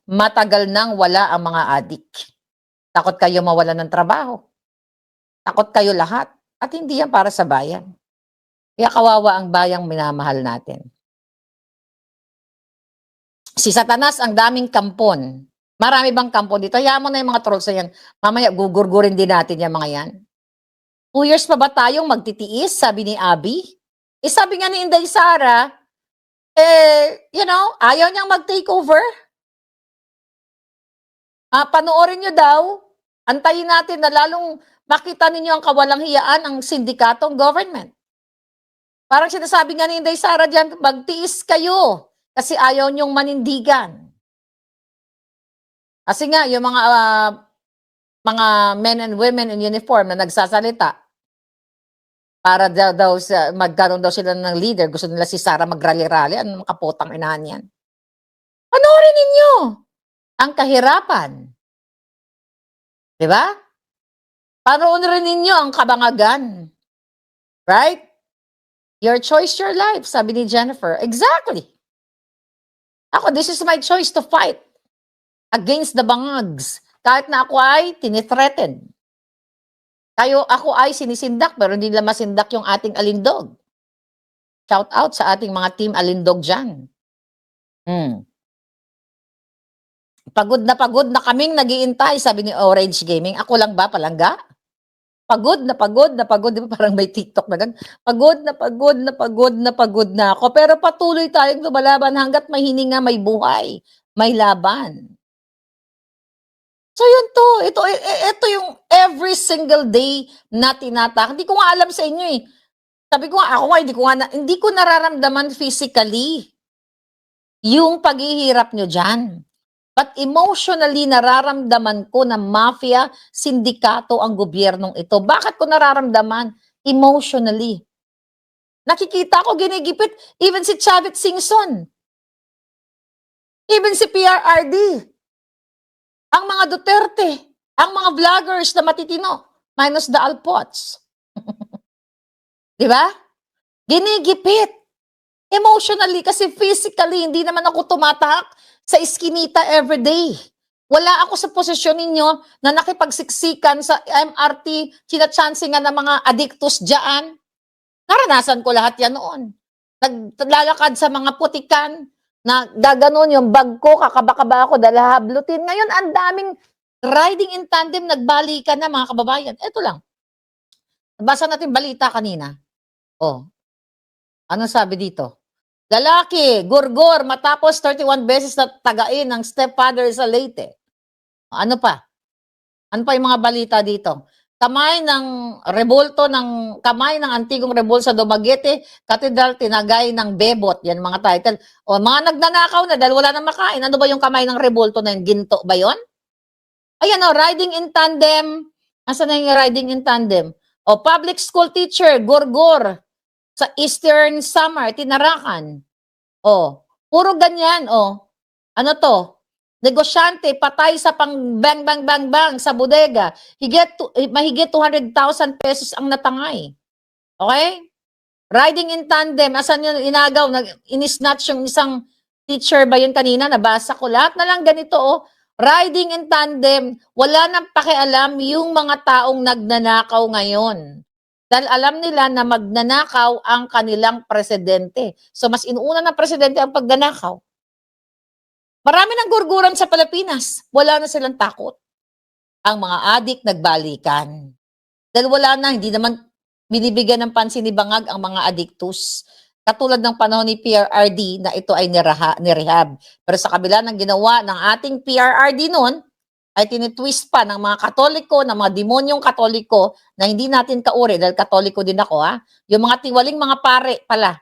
Speaker 1: matagal nang wala ang mga adik. Takot kayo mawala ng trabaho. Takot kayo lahat. At hindi yan para sa bayan. Kaya kawawa ang bayang minamahal natin. Si Satanas, ang daming kampon. Marami bang kampon dito? Hayaan mo na yung mga trolls na yan. Mamaya gugurgurin din natin yung mga yan. 2 years pa ba tayong magtitiis? Sabi ni Abby. Sabi nga ni Inday Sara, ayaw niyang mag-take over. Panoorin nyo daw, antayin natin na lalong makita ninyo ang kawalang hiyaan ng sindikatong government. Parang sinasabi nga ni Inday Sara dyan, magtiis kayo kasi ayaw nyong manindigan. Kasi nga, yung mga men and women in uniform na nagsasalita, para daw magkaroon daw sila ng leader, gusto nila si Sara mag-rally-rally, anong kaputang inahan yan. Panoorin ninyo ang kahirapan. 'Di ba? Panoorin ninyo ang kabangagan. Right? Your choice, your life, sabi ni Jennifer. Exactly. Ako, this is my choice to fight against the bangags. Kahit na ako ay tinithreaten. Ako ay sinisindak, pero hindi nila masindak yung ating alindog. Shout out sa ating mga team alindog dyan. Pagod na kaming nag-iintay, sabi ni Orange Gaming. Ako lang ba, palangga? Pagod na pagod, di ba parang may TikTok na gan? Pagod na ako. Pero patuloy tayong lumalaban hanggat may hininga, may buhay, may laban. So yun to, ito yung every single day na tinatak. Hindi ko nga alam sa inyo eh. Sabi ko nga, ako nga, hindi ko nararamdaman physically yung paghihirap nyo dyan. But emotionally, nararamdaman ko na mafia, sindikato ang gobyernong ito. Bakit ko nararamdaman? Emotionally. Nakikita ko ginigipit, even si Chavit Singson. Even si PRRD. Ang mga Duterte. Ang mga vloggers na matitino. Minus the Alpots. Di ba? Ginigipit. Emotionally, kasi physically, hindi naman ako tumatak sa iskinita everyday. Wala ako sa posisyon ninyo na nakipagsiksikan sa MRT, sinachansingan ng mga addictus dyan. Naranasan ko lahat yan noon. Naglalakad sa mga putikan, na gaganon yung bag ko, kakabakaba ako, dahil hablutin. Ngayon, ang daming riding in tandem, nagbalikan na mga kababayan. Ito lang. Basa natin balita kanina. Oh, ano sabi dito? Lalaki, gurgor, matapos 31 beses na tagain ng stepfather sa Leyte. Ano pa? Ano pa yung mga balita dito? Kamay ng antigong rebol sa Dumaguete, Cathedral, tinagay ng bebot. Yan mga title. O mga nagnanakaw na dahil wala nang makain. Ano ba yung kamay ng rebolto na yun? Ginto ba yun? Ayan o, riding in tandem. Asan na yung riding in tandem? O, public school teacher, gurgor, sa Eastern Samar, tinarakan. O, puro ganyan. O, ano to? Negosyante, patay sa pang bang sa bodega. Mahigit 200,000 pesos ang natangay. Okay? Riding in tandem, asan yun inagaw, inisnatch yung isang teacher ba yun kanina, nabasa ko. Lahat na lang ganito, oh. Riding in tandem, wala nang pakialam yung mga taong nagnanakaw ngayon. Dahil alam nila na magnanakaw ang kanilang presidente. So, mas inuuna ng presidente ang pagnanakaw. Marami ng gurguran sa Pilipinas. Wala na silang takot. Ang mga adik nagbalikan. Dahil wala na, hindi naman binibigyan ng pansin ni Bangag ang mga adiktus. Katulad ng panahon ni PRRD na ito ay nirehab. Pero sa kabila ng ginawa ng ating PRRD noon, ay tinitwist pa ng mga Katoliko, ng mga demonyong Katoliko na hindi natin kauri, dahil Katoliko din ako, ha? Yung mga tiwaling mga pare pala.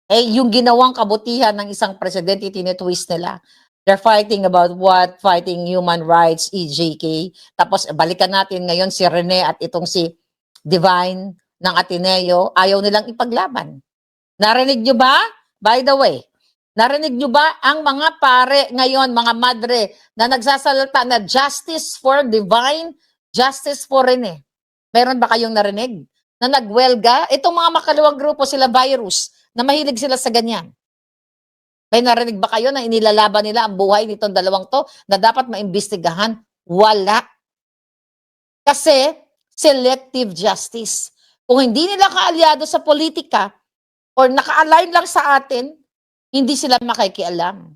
Speaker 1: Yung ginawang kabutihan ng isang presidente, tinitwist nila. They're fighting about what? Fighting human rights, EJK. Tapos balikan natin ngayon si Rene at itong si Divine ng Ateneo, ayaw nilang ipaglaban. Narinig nyo ba? By the way, narinig nyo ba ang mga pare ngayon, mga madre, na nagsasalita na justice for Divine, justice for Rene? Meron ba kayong narinig? Na nagwelga? Itong mga makalawang grupo, sila virus, na mahilig sila sa ganyan. May narinig ba kayo na inilalaban nila ang buhay nitong dalawang to na dapat maimbestigahan? Wala. Kasi selective justice. Kung hindi nila kaalyado sa politika or naka-align lang sa atin, hindi sila makikialam.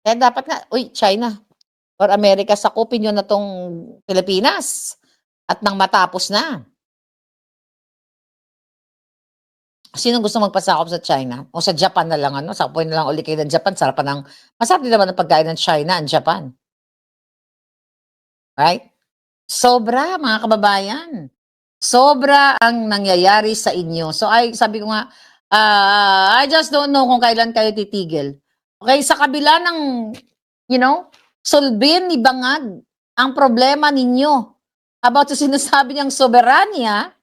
Speaker 1: Kaya dapat nga, China or America, sakupin nyo na tong Pilipinas at nang matapos na. Sino gusto magpasakop sa China? O sa Japan na lang, ano? Sakupoy na lang uli kayo ng Japan. Masarap din naman ang pagkain ng China and Japan. Right? Sobra, mga kababayan. Sobra ang nangyayari sa inyo. So, sabi ko nga, I just don't know kung kailan kayo titigil. Okay, sa kabila ng, sulbin ni Bangag ang problema ninyo. about sa sinasabi niyang soberanya,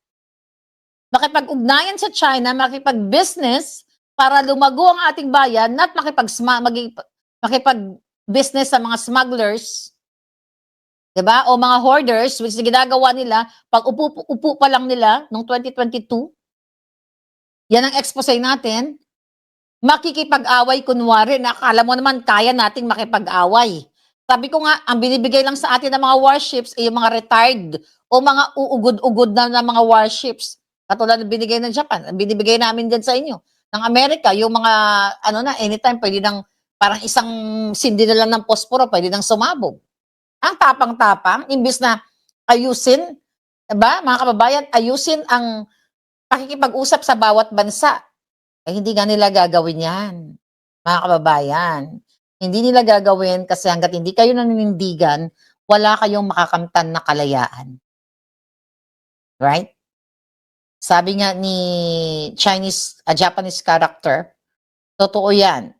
Speaker 1: makipag-ugnayan sa China, makipag-business para lumago ang ating bayan at makipag-business sa mga smugglers, 'di ba? O mga hoarders which ginagawa nila pag upo pa lang nila nung 2022. Yan ang expose natin. Makikipag-away kunwari na akala mo naman kaya nating makipag-away. Sabi ko nga, ang binibigay lang sa atin ng mga warships ay yung mga retired o mga uugod-ugod na mga warships. Katulad ng binigay ng Japan, ang binibigay namin din sa inyo. Ng Amerika, yung mga ano na, anytime pwede nang parang isang sindi na lang ng posporo, pwede nang sumabog. Ang tapang-tapang, imbis na ayusin, diba, mga kababayan, ayusin ang pakikipag-usap sa bawat bansa. Eh, hindi nga nila gagawin yan, mga kababayan. Hindi nila gagawin kasi hangga't hindi kayo naninindigan, wala kayong makakamtan na kalayaan. Right? Sabi nga ni Japanese character, totoo yan.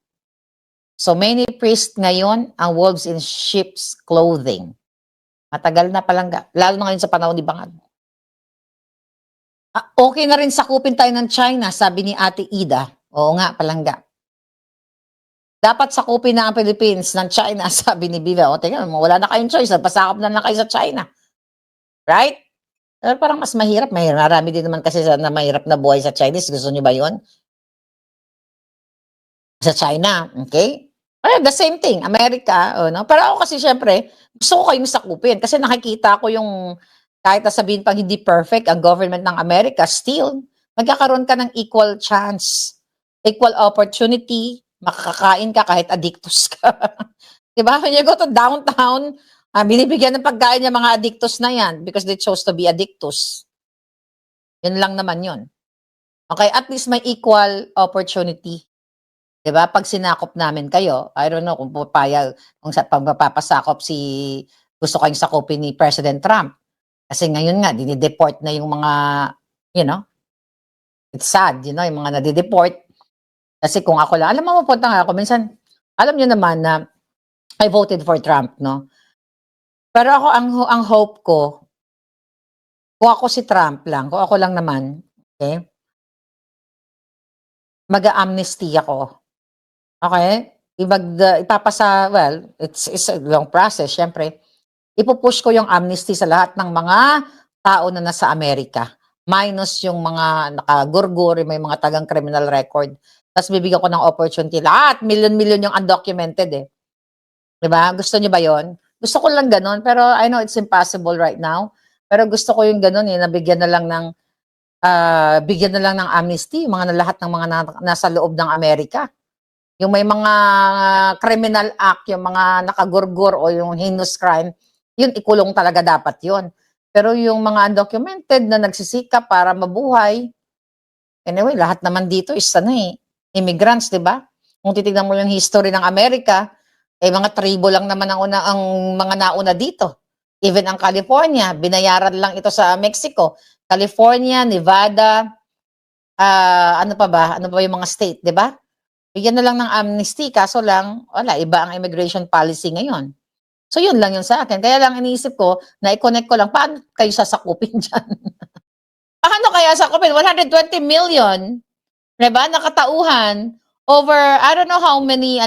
Speaker 1: So many priests ngayon ang wolves in sheep's clothing. Matagal na palangga, lalo na ngayon sa panahon ni Bangag. Okay na rin sakupin tayo ng China, sabi ni Ate Ida. Oo nga, palangga. Dapat sakupin na ang Philippines ng China, sabi ni Viva. O, teka, wala na kayong choice. Pasakop na lang kayo sa China. Right? Pero parang mas mahirap. Marami din naman kasi na mahirap na buhay sa Chinese. Gusto nyo ba yun? Sa China. Okay? The same thing. America. No? Pero ako kasi syempre, gusto ko kayong sakupin. Kasi nakikita ko yung, kahit sabihin pang hindi perfect, ang government ng America, still, magkakaroon ka ng equal chance. Equal opportunity. Makakakain ka kahit addictus ka. Diba? When you go to downtown, binibigyan ng pagkain yung mga addictus na yan because they chose to be addictus. Yun lang naman yun. Okay, at least may equal opportunity. Diba? Pag sinakop namin kayo, I don't know kung pupayag, kung sa pagpapasakop gusto kayong sakopin ni President Trump. Kasi ngayon nga, dinideport na yung mga, you know, it's sad, you know, yung mga nadideport. Kasi kung ako lang, alam mo, mapunta nga ako, minsan, alam nyo naman na I voted for Trump, no? Pero ako, ang hope ko, kung ako si Trump lang, kung ako lang naman, okay, mag-a-amnesty ako. Okay? Ipapasa, well, it's a long process, syempre. Ipupush ko yung amnesty sa lahat ng mga tao na nasa Amerika. Minus yung mga nakagurgur, may mga tagang criminal record. Tapos bibigyan ko ng opportunity. Lahat, million-million yung undocumented eh. Diba? Gusto niyo ba yon? Gusto ko lang ganun, pero I know it's impossible right now. Pero gusto ko yung ganun eh, nabigyan na lang ng bigyan na lang ng amnesty yung mga lahat ng mga nasa loob ng Amerika. Yung may mga criminal act, yung mga nakagurgur o yung heinous crime, yun ikulong talaga dapat yun. Pero yung mga undocumented na nagsisikap para mabuhay, anyway, lahat naman dito is immigrants, di ba? Kung titignan mo yung history ng Amerika, mga tribo lang naman ang mga nauna dito. Even ang California, binayaran lang ito sa Mexico. California, Nevada, ano pa ba? Ano ba yung mga state, di ba? Bigyan na lang ng amnesty, kaso lang, wala, iba ang immigration policy ngayon. So yun lang yun sa akin. Kaya lang iniisip ko, na i-connect ko lang, paano kayo sasakupin dyan? Paano kaya sakupin? 120 million, diba? Nakatauhan, over, I don't know how many,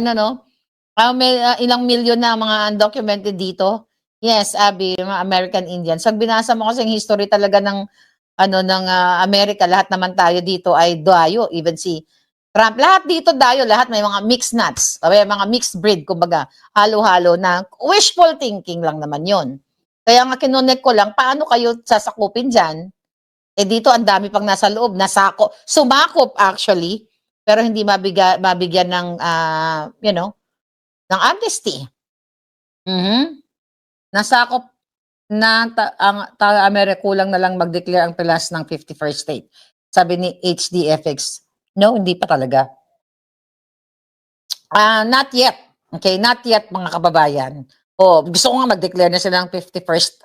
Speaker 1: ilang milyon na mga undocumented dito. Yes, Abby, mga American Indians. Pag binasa mo kasi yung history talaga ng Amerika, lahat naman tayo dito ay dayo, even si Trump, lahat dito dayo, lahat may mga mixed nuts, may mga mixed breed, kumbaga, halo-halo na wishful thinking lang naman yon. Kaya nga kinonek ko lang, paano kayo sasakupin dyan? Eh dito ang dami pang nasa loob, sumakop actually, pero hindi mabigyan ng, ng amnesty. Nasakop na ang Amerika, kulang na lang mag-declare ang Pilas ng 51st state. Sabi ni HDFX, no, hindi pa talaga. Not yet. Okay, not yet mga kababayan. Gusto ko nga mag-declare na sila ng 51st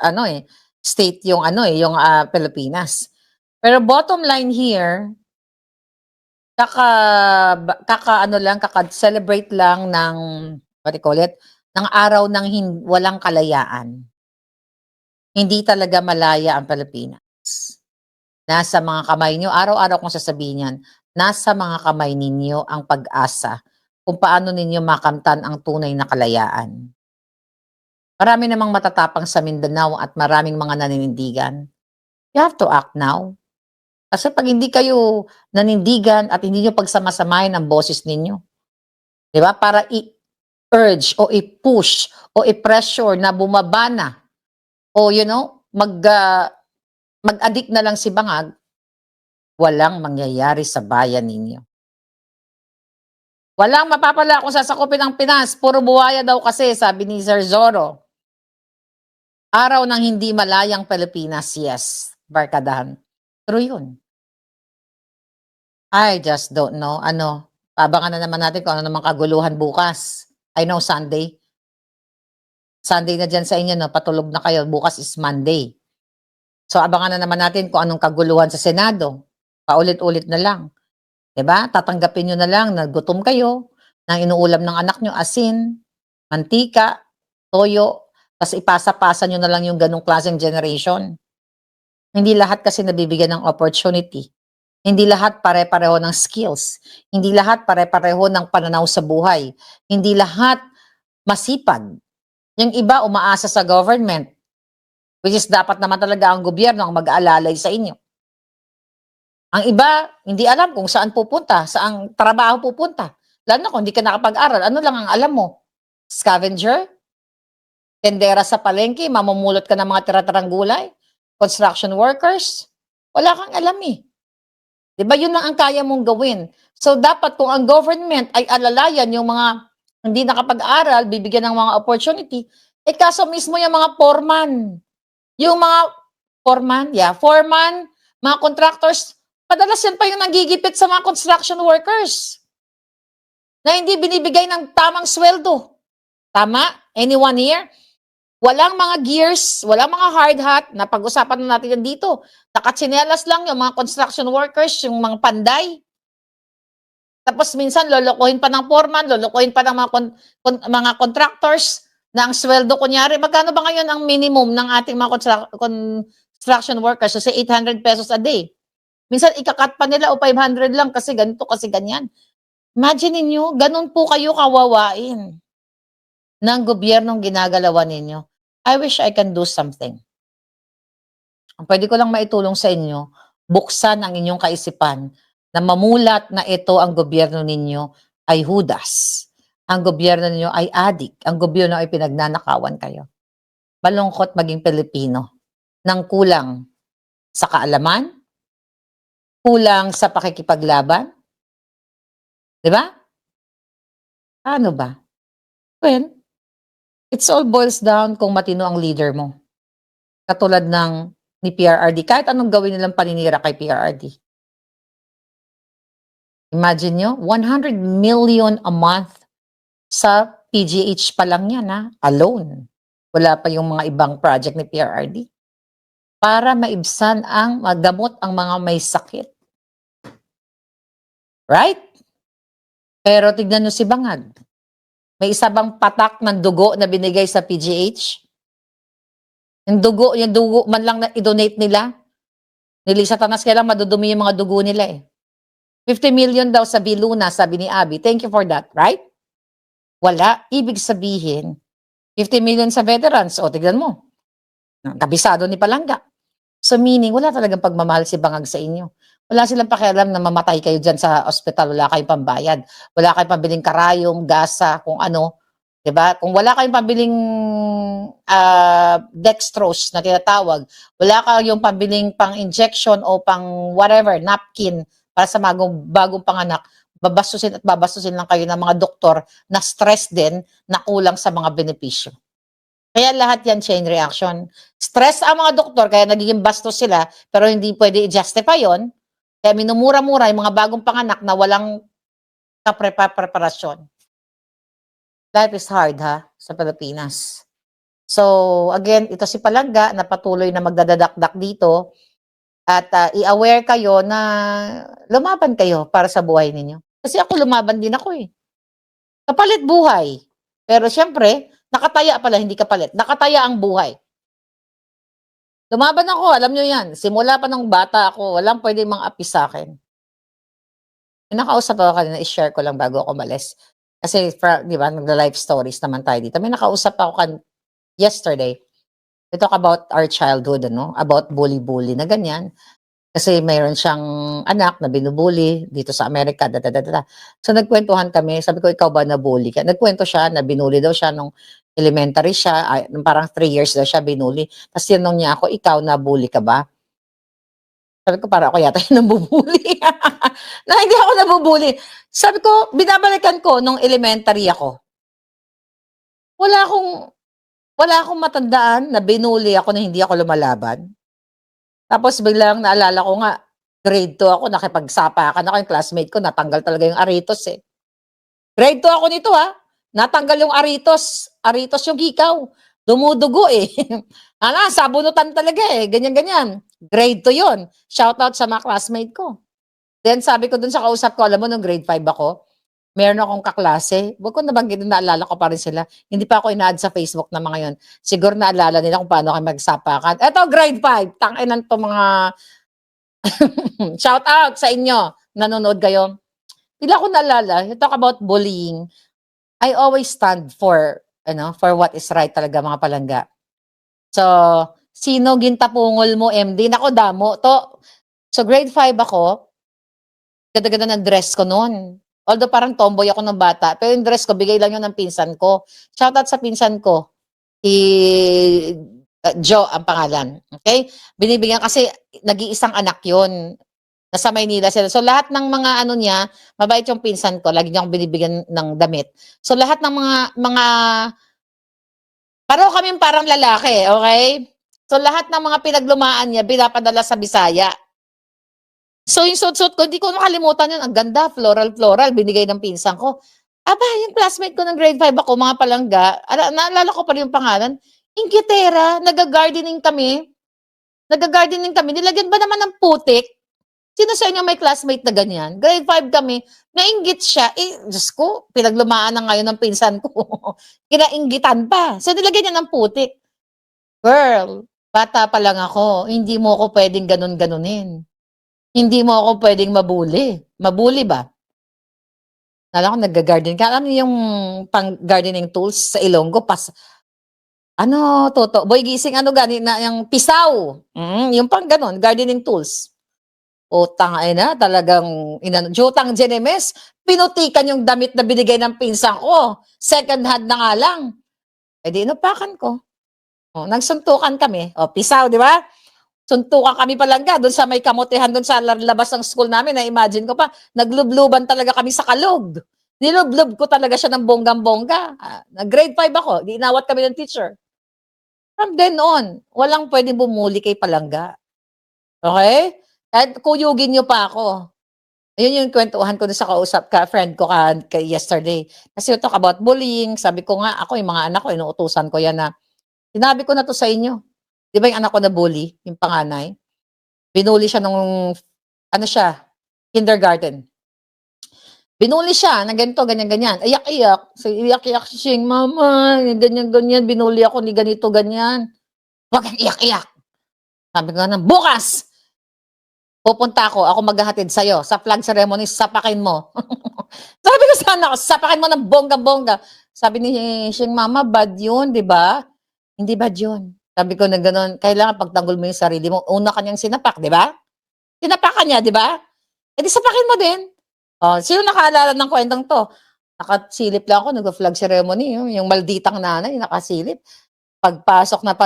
Speaker 1: state yung yung Pilipinas. Pero bottom line here, kaka-celebrate lang ng what do you call it? Ng araw ng walang kalayaan. Hindi talaga malaya ang Pilipinas. Nasa mga kamay niyo, araw-araw kong sasabihin yan, nasa mga kamay ninyo ang pag-asa kung paano ninyo makamtan ang tunay na kalayaan. Marami namang matatapang sa Mindanao at maraming mga naninindigan. You have to act now. Kasi 'pag hindi kayo nanindigan at hindi niyo pagsamasamahin ang boses ninyo, 'di ba, para i-urge o i-push o i-pressure na bumaba na o mag-addict na lang si Bangag, walang mangyayari sa bayan ninyo. Walang mapapala kung sasakupin ang Pinas, puro buhaya daw kasi sabi ni Sir Zorro. Araw ng hindi malayang Pilipinas, yes, barkadahan. True yun. I just don't know, abangan na naman natin kung ano namang kaguluhan bukas. I know Sunday. Sunday na diyan sa inyo 'no, patulog na kayo, bukas is Monday. So abangan na naman natin kung anong kaguluhan sa Senado. Paulit-ulit na lang, 'di ba? Tatanggapin niyo na lang na gutom kayo, ng inuulam ng anak niyo asin, mantika, toyo, tas ipasa-pasa niyo na lang yung ganong klaseng generation. Hindi lahat kasi nabibigyan ng opportunity. Hindi lahat pare-pareho ng skills. Hindi lahat pare-pareho ng pananaw sa buhay. Hindi lahat masipag. Yung iba umaasa sa government, which is dapat naman talaga ang gobyerno ang mag-aalalay sa inyo. Ang iba, hindi alam kung saan pupunta, saang trabaho pupunta. Lalo na kung hindi ka nakapag-aral, ano lang ang alam mo? Scavenger? Tendera sa palengke, mamumulot ka ng mga tira-tirang gulay? Construction workers? Wala kang alam eh. 'Di ba yun lang ang kaya mong gawin. So dapat kung ang government ay alalayan yung mga hindi nakapag-aral, bibigyan ng mga opportunity, kaso mismo yung mga foreman, yung mga foreman, mga contractors, madalas yan pa yung nanggigipit sa mga construction workers na hindi binibigay ng tamang sweldo. Tama? Anyone here? Walang mga gears, walang mga hard hat, napag-usapan na natin yan dito. Nakatsinelas lang yung mga construction workers, yung mga panday. Tapos minsan lolokohin pa ng foreman, lolokohin pa ng mga contractors na ang sweldo kunyari, magkano ba ngayon ang minimum ng ating mga construction workers? So say 800 pesos a day. Minsan ika-cut pa nila o 500 lang kasi ganito, kasi ganyan. Imagine niyo, ganun po kayo kawawain ng gobyernong ginagalawan ninyo. I wish I can do something. Ang pwede ko lang maitulong sa inyo, buksan ang inyong kaisipan na mamulat na ito ang gobyerno ninyo ay Judas. Ang gobyerno ninyo ay adik. Ang gobyerno ay pinagnanakawan kayo. Malungkot maging Pilipino nang kulang sa kaalaman, kulang sa pakikipaglaban. Di ba? Ano ba? Well, it's all boils down kung matino ang leader mo. Katulad ng ni PRRD, kahit anong gawin nilang paninira kay PRRD. Imagine nyo, 100 million a month sa PGH pa lang yan, alone. Wala pa yung mga ibang project ni PRRD. Para maibsan ang magamot ang mga may sakit. Right? Pero tignan nyo si Bangag. May isa bang patak ng dugo na binigay sa PGH? Yung dugo man lang na i-donate nila. Nilisa Tanas, kailang madudumi yung mga dugo nila 50 million daw sa Biluna, sabi ni Abby. Thank you for that, right? Wala. Ibig sabihin, 50 million sa veterans. O, tignan mo. Kabisado ni Palangga. So meaning, wala talagang pagmamahal si Bangag sa inyo. Wala silang pakialam na mamatay kayo dyan sa ospital. Wala kayong pambayad. Wala kayong pabiling karayom, gasa, kung ano. 'Di ba? Kung wala kayong pabiling dextrose na tinatawag, wala kayong pabiling pang-injection o pang whatever, napkin, para sa bagong panganak, babastusin lang kayo ng mga doktor na stress din, na kulang sa mga benepisyo. Kaya lahat yan chain reaction. Stress ang mga doktor, kaya nagiging bastos sila, pero hindi pwede i-justify yon. Kaya minumura-mura yung mga bagong panganak na walang preparasyon. Life is hard sa Pilipinas. So again, ito si Palangga na patuloy na magdadadakdak dito. At i-aware kayo na lumaban kayo para sa buhay ninyo. Kasi ako lumaban din ako Kapalit buhay. Pero syempre, nakataya pala, hindi kapalit. Nakataya ang buhay. Lumaban ako, alam niyo 'yan. Simula pa nung bata ako, walang puwedeng mang-api sa'kin. May nakausap ako kanina, i-share ko lang bago ako umalis. Kasi 'di ba, nagla-life stories naman tayo dito. May nakausap ako yesterday. We talk about our childhood ano, about bully-bully na ganyan. Kasi mayroon siyang anak na binubully dito sa Amerika, da, da, da, da, da. So nagkuwentuhan kami, sabi ko, "Ikaw ba nabully ka?" Nagkuwento siya na binully daw siya nung elementary siya, nung parang 3 years daw siya binully. Ta's tinanong niya ako, "Ikaw nabully ka ba?" Sabi ko, "Parang ako yata yung nambubully." Na hindi ako nabubully. Sabi ko, binabalikan ko nung elementary ako, wala akong wala akong matandaan na binully ako na hindi ako lumalaban. Tapos biglang naalala ko nga, grade 2 ako, nakipagsapakan ako, yung classmate ko natanggal talaga yung aritos, eh. Grade 2 ako nito, natanggal yung aritos, aritos yung hikaw, dumudugo, eh. Sabunutan talaga, eh, ganyan-ganyan. Grade 2 yun, shoutout sa mga classmate ko. Then sabi ko dun sa kausap ko, alam mo nung grade 5 ako, meron akong kaklase, wag ko nabanggitin, naalala ko pa rin sila. Hindi pa ako ina-add sa Facebook ng mga yun. Siguro naalala nila kung paano kami magsapakan. Eto grade 5, tang-inan 'tong mga shout out sa inyo, nanonood kayo. Bigla ko naalala, you talk about bullying. I always stand for ano, for what is right talaga mga palangga. So, sino gintapungol mo MD? Naku damo 'to. So grade 5 ako, ganda-ganda ng dress ko no'n. Although parang tomboy ako nung bata, pero yung dress ko bigay lang yun ng pinsan ko. Shout out sa pinsan ko, si Jo ang pangalan, okey? Binibigyan kasi nag-iisang anak yun. Nasa Maynila sila. So, lahat ng mga ano niya, mabait yung pinsan ko, lagi niya akong binibigyan ng damit. So, lahat ng mga pareho kaming parang lalaki, okey? So, lahat ng mga pinaglumaan niya pinapadala sa Bisaya. So, yung suot-suot ko, hindi ko makalimutan yun, ang ganda, floral-floral, binigay ng pinsan ko. Aba, yung classmate ko ng grade 5 ako, mga palangga, naalala ko pa rin yung pangalan, inggitera, nagga-gardening kami, nilagyan ba naman ng putik? Sino sa inyo may classmate na ganyan? Grade 5 kami, nainggit siya, Diyos ko, pinaglumaan na ngayon ng pinsan ko. Kinainggitan pa. So, nilagyan niya ng putik. Girl, bata pa lang ako, hindi mo ako puwedeng ganon-ganunin. Hindi mo ako puwedeng mabully ba? Akala ko nagga-garden ka, alam niyo yung pang-gardening tools sa Ilonggo ano, boy gising ano gani na yang pisaw, yung pang gano'n, gardening tools. Putang ina, talagang Jotang Jenemes, pinutikan yung damit na binigay ng pinsan ko, second hand na nga lang. Eh, di inupakan ko. Oh, nagsuntukan kami, pisaw, 'di ba? Suntukan kami palangga do'n sa may kamotehan do'n sa labas ng school namin, na-imagine ko pa, naglubluban talaga kami sa kalog. Nilublob ko talaga siya ng bonggang-bongga. Grade 5 ako, di inawat kami ng teacher. From then on, walang puwedeng bumully kay palangga, okey? Kahit kuyugin niyo pa ako. Ayun yung kuwentuhan ko dun sa friend ko kay yesterday. Kasi we talk about bullying, sabi ko nga, ako yung mga anak ko inuutusan ko yan na, "Sinabi ko na 'to sa inyo." 'Di ba yung anak ko na-bully, yung panganay? Binully siya nung ano siya, kindergarten. Binully siya ng ganito, ganyan-ganyan, iyak-iyak. So, iyak-iyak siya, "Mama, ganyan-ganyan, binully ako ni ganito, ganyan." "Wag kang iyak-iyak." Sabi ko nga, "Bukas, pupunta ako maghahatid sa'yo sa flag ceremony, sapakin mo." Sabi ko sa anak ko, "Sapakin mo ng bonggang-bongga." Sabi ni Shing, "Mama, bad yun, 'di ba?" "Hindi bad yun." Sabi ko na gano'n, "Kailangan pagtanggol mo yung sarili mo." Una ka niyang sinapak, 'di ba? Sinapak ka niya, 'di ba? Eh, di sapakin mo din. Oh, sino nakaalala ng kuwentong 'to? Nakasilip lang ako, nagfa-flag ceremony, yung malditang nanay nakasilip. Pagpasok na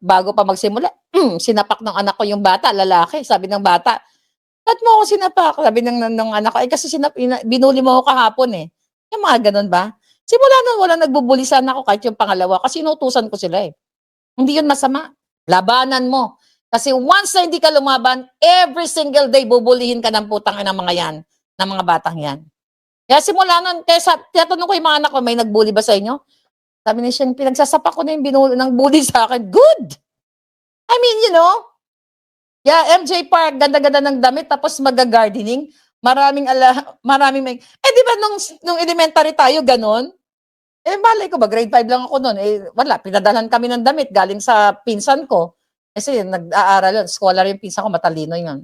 Speaker 1: bago pa magsimula, sinapak ng anak ko yung bata, lalaki. Sabi ng bata, "Ba't mo ako sinapak?" Sabi ng anak ko, "Eh, kasi binully mo ako kahapon, eh." Yung mga gano'n ba? Simula no'n walang nagbubully sa anak ko kahit yung pangalawa kasi inuutusan ko sila, eh. Hindi yun masama, labanan mo. Kasi once na hindi ka lumaban, every single day bubullyhin ka ng putang-inang mga 'yan, ng mga batang 'yan. Kaya simula no'n, kaya tinatanong ko yung mga anak ko, "May nag-bully ba sa inyo?" Sabi ni Shane, "Pinagsasapak ko na yung ng bully sa'kin." Good! I mean, yeah, MJ Park, ganda-ganda ng damit tapos magga-gardening, maraming may 'di ba nung elementary tayo gano'n? Eh, malay ko ba grade 5 lang ako no'n, eh, wala, pinadalhan kami ng damit galing sa pinsan ko. Kasi nag-aaral yun, scholar yung pinsan ko, matalino yun.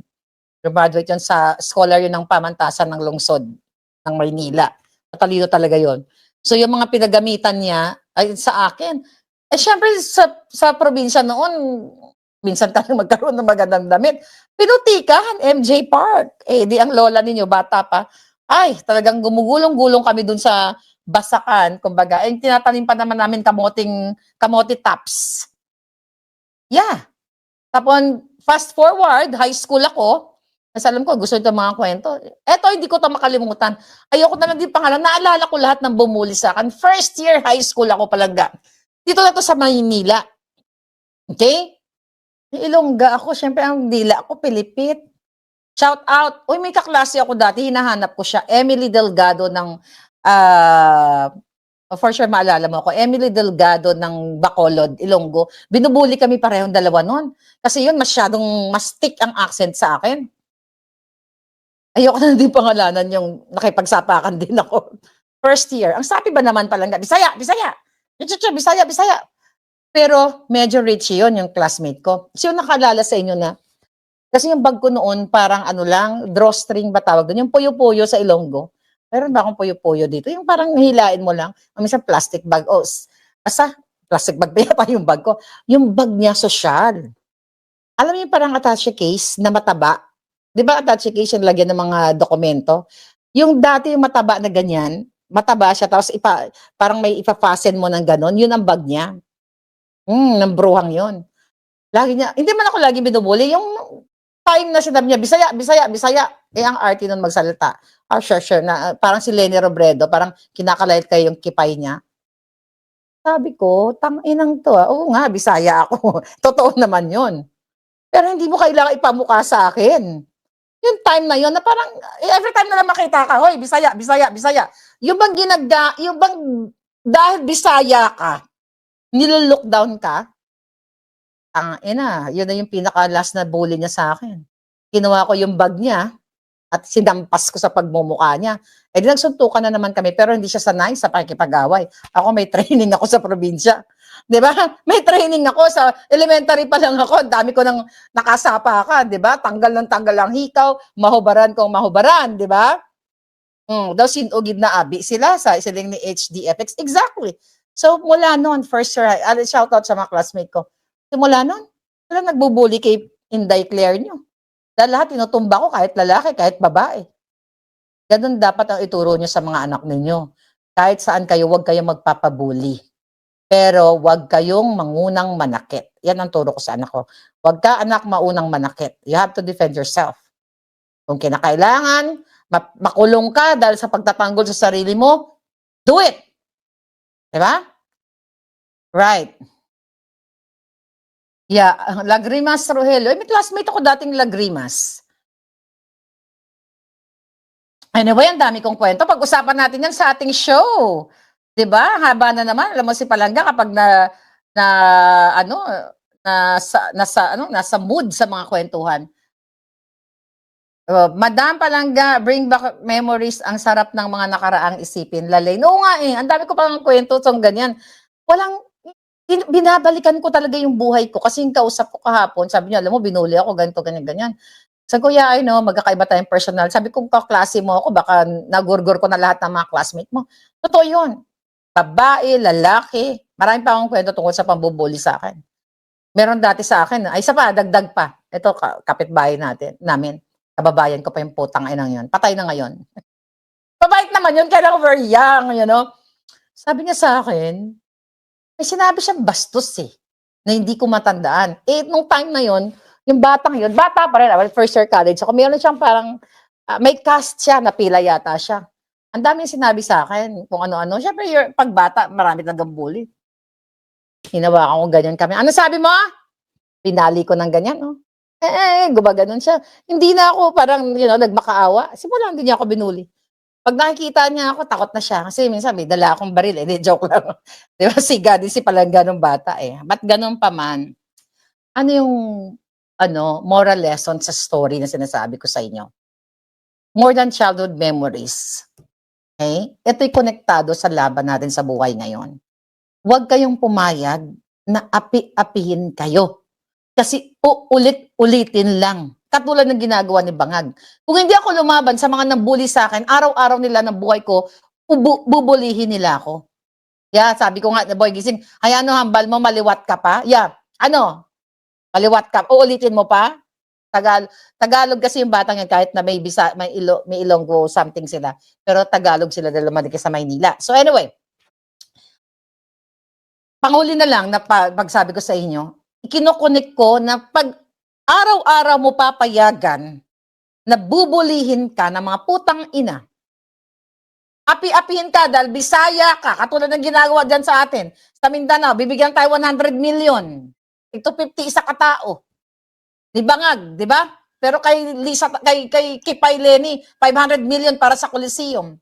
Speaker 1: Graduate yun sa scholar yun ng pamantasan ng lungsod ng Maynila. Matalino talaga yun. So yung mga pinagamitan niya ay sa akin. Eh syempre sa probinsya noon, minsan tayo magkaroon ng magandang damit. Pinutikan, MJ Park. Eh di ang lola ninyo, bata pa. Ay, talagang gumugulong-gulong kami dun sa basakan. Kumbaga, eh, tinatanim pa naman namin kamote tops. Yeah. Tapos, fast forward, high school ako. Kasi alam ko, gusto nito mga kwento. Eto, hindi ko to makalimutan. Ayoko na lang din pangalan. Naalala ko lahat ng bumuli sa akin. First year high school ako palangga. Dito na to sa Maynila. Okay? Ilongga ako. Siyempre, ang dila ako, Pilipit. Shout out. Uy, may kaklase ako dati. Hinahanap ko siya. Emily Delgado ng ah for sure maalala mo ako, Emily Delgado ng Bacolod, Ilonggo. Binubuli kami parehong dalawa nun. Kasi yun, masyadong mastik ang accent sa akin. Ayoko na din pangalanan yung nakipagsapakan din ako. First year. Ang sabi ba naman palang, Bisaya, Bisaya. Bisaya, Bisaya. Pero medyo rich yun, yung classmate ko. So yung nakalala sa inyo na, kasi yung bag ko noon, parang ano lang, drawstring ba tawag doon? Yung puyo-puyo sa Ilonggo. Meron ba akong puyo-puyo dito? Yung parang hilain mo lang. Minsan plastic bag. Oh, asa? Plastic bag pa yata yung bag ko. Yung bag niya, social. Alam mo yung parang attache case na mataba? Di ba attache case yung lagyan ng mga dokumento? Yung dati yung mataba na ganyan, mataba siya, tapos parang may ipa-fasten mo ng ganon, yun ang bag niya. Ng bruhang yun. Lagi niya, hindi man ako lagi binubuli, yung time na sinabi niya, Bisaya, Bisaya, Bisaya, eh ang arty nun magsalita. Sure, na parang si Lenny Robredo, parang kinakalayat kayo yung kipay niya. Sabi ko, tang-inang to oo nga, Bisaya ako. Totoo naman yun. Pero hindi mo kailangan ipamukha sa akin. Yung time na yun, na parang, every time na lang makita ka, hoy, Bisaya, Bisaya, Bisaya. Yung bang yung bang, dahil Bisaya ka, nilo-lockdown ka, yun na yung pinaka-last na bully niya sa akin. Kinuha ko yung bag niya at sinampas ko sa pagmumukha niya. Eh di nagsuntukan na naman kami pero hindi siya sanay sa pakikipag-away. Ako may training ako sa probinsya. 'Di ba? May training ako sa elementary pa lang ako. Dami ko nang nakasapakan, 'di ba? Tanggal ng tanggal ang hikaw, mahubaran kung mahubaran, 'di ba? Daw sinugid na abi sila sa isiling ni HDFX. Exactly. So mula noon, first year, shout out sa mga classmate ko. Simula noon, sila nagbubuli kay Inday Claire nyo. Dahil lahat tinutumba ko, kahit lalaki, kahit babae. Ganun dapat ang ituro nyo sa mga anak ninyo. Kahit saan kayo, huwag kayong magpapabuli. Pero huwag kayong mangunang manakit. Yan ang turo ko sa anak ko. Huwag ka, anak, maunang manakit. You have to defend yourself. Kung kinakailangan, makulong ka dahil sa pagtatanggol sa sarili mo, do it. Diba? Right. Yeah, Lagrimas Rogelio. May classmate ako dating Lagrimas. Anyway, ang dami kong kwento. Pag-usapan natin yan sa ating show. 'Di ba? Haba na naman. Alam mo si Palangga kapag na ano nasa mood sa mga kwentuhan. Madam Palangga, bring back memories. Ang sarap ng mga nakaraang isipin. Lalay. Oo nga eh. Ang dami ko pang kwento tong ganyan. Walang binabalikan ko talaga yung buhay ko kasi yung kausap ko kahapon, sabi niya, alam mo, binuli ako, ganito, ganyan. Sabi ko, yeah, I know, magkakaiba tayong personal. Sabi ko, kaklase mo ako, baka nagurgur ko na lahat ng mga classmate mo. Totoo yun. Babae, lalaki, marami pa akong kwento tungkol sa pambubuli sa akin. Meron dati sa akin, ay isa pa, dagdag pa. Ito, kapitbahay namin. Kababayan ko pa yung putang inang yun. Patay na ngayon. Mabait naman yun, kaya ako very young, you know. Sabi niya sa akin, may sinabi siyang bastos eh, na hindi ko matandaan. Eh, nung time na yon, yung batang yun, bata pa rin, first year college ako, meron siyang parang, may cast siya, napila yata siya. Ang dami yung sinabi sa akin, kung ano-ano. Siyempre, pag bata, marami talagang bully. Hinawakan ko ganyan kami. Ano sabi mo? Pinali ko ng ganyan, no? Gumaganon siya. Hindi na ako parang, nagmakaawa. Simulan din niya ako binuli. Pag nakikita niya ako, takot na siya. Kasi minsan may dala akong baril. Joke lang. Di ba? Siga din si Palangga ng bata eh. Ba't ganun pa man? Ano yung moral lesson sa story na sinasabi ko sa inyo? More than childhood memories. Okay? Ito'y konektado sa laban natin sa buhay ngayon. Huwag kayong pumayag na api-apihin kayo. Kasi ulit-ulitin lang. Katulad ng ginagawa ni Bangag. Kung hindi ako lumaban sa mga nambuli sa akin, araw-araw nila ng buhay ko, bubulihin nila ako. Yeah, sabi ko nga, boy, gising, ay ano, hambal mo, maliwat ka pa? Yeah, ano, maliwat ka, uulitin mo pa? Tagalog kasi yung batang yan, kahit na may Ilonggo something sila, pero Tagalog sila dahil lumalik sa Maynila. So anyway, panghuli na lang na pagsabi ko sa inyo, ikinokonek ko na pag araw-araw mo papayagan na bubulihin ka ng mga putang ina, api-apihin ka dahil Bisaya ka, katulad ng ginagawa dyan sa atin. Sa Mindanao, bibigyan tayo 100 million. Ito 50 isa katao. Di Bangag, di ba? Pero kay Kipay Lenny, 500 million para sa Coliseum.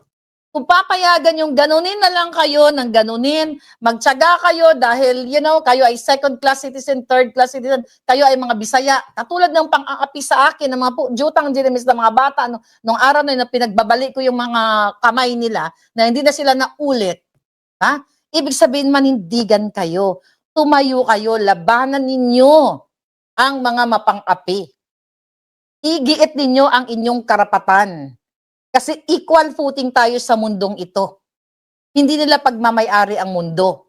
Speaker 1: Kung papayagan yung ganunin na lang kayo ng ganunin, magtiyaga kayo dahil, kayo ay second class citizen, third class citizen, kayo ay mga Bisaya. Katulad ng pang-aapi sa akin, ng mga jutang dinimis ng mga bata, nung araw na pinagbabalik ko yung mga kamay nila, na hindi na sila naulit. Ha? Ibig sabihin, manindigan kayo. Tumayo kayo, labanan ninyo ang mga mapang-api. Igiit ninyo ang inyong karapatan. Kasi equal footing tayo sa mundong ito. Hindi nila pagmamay-ari ang mundo.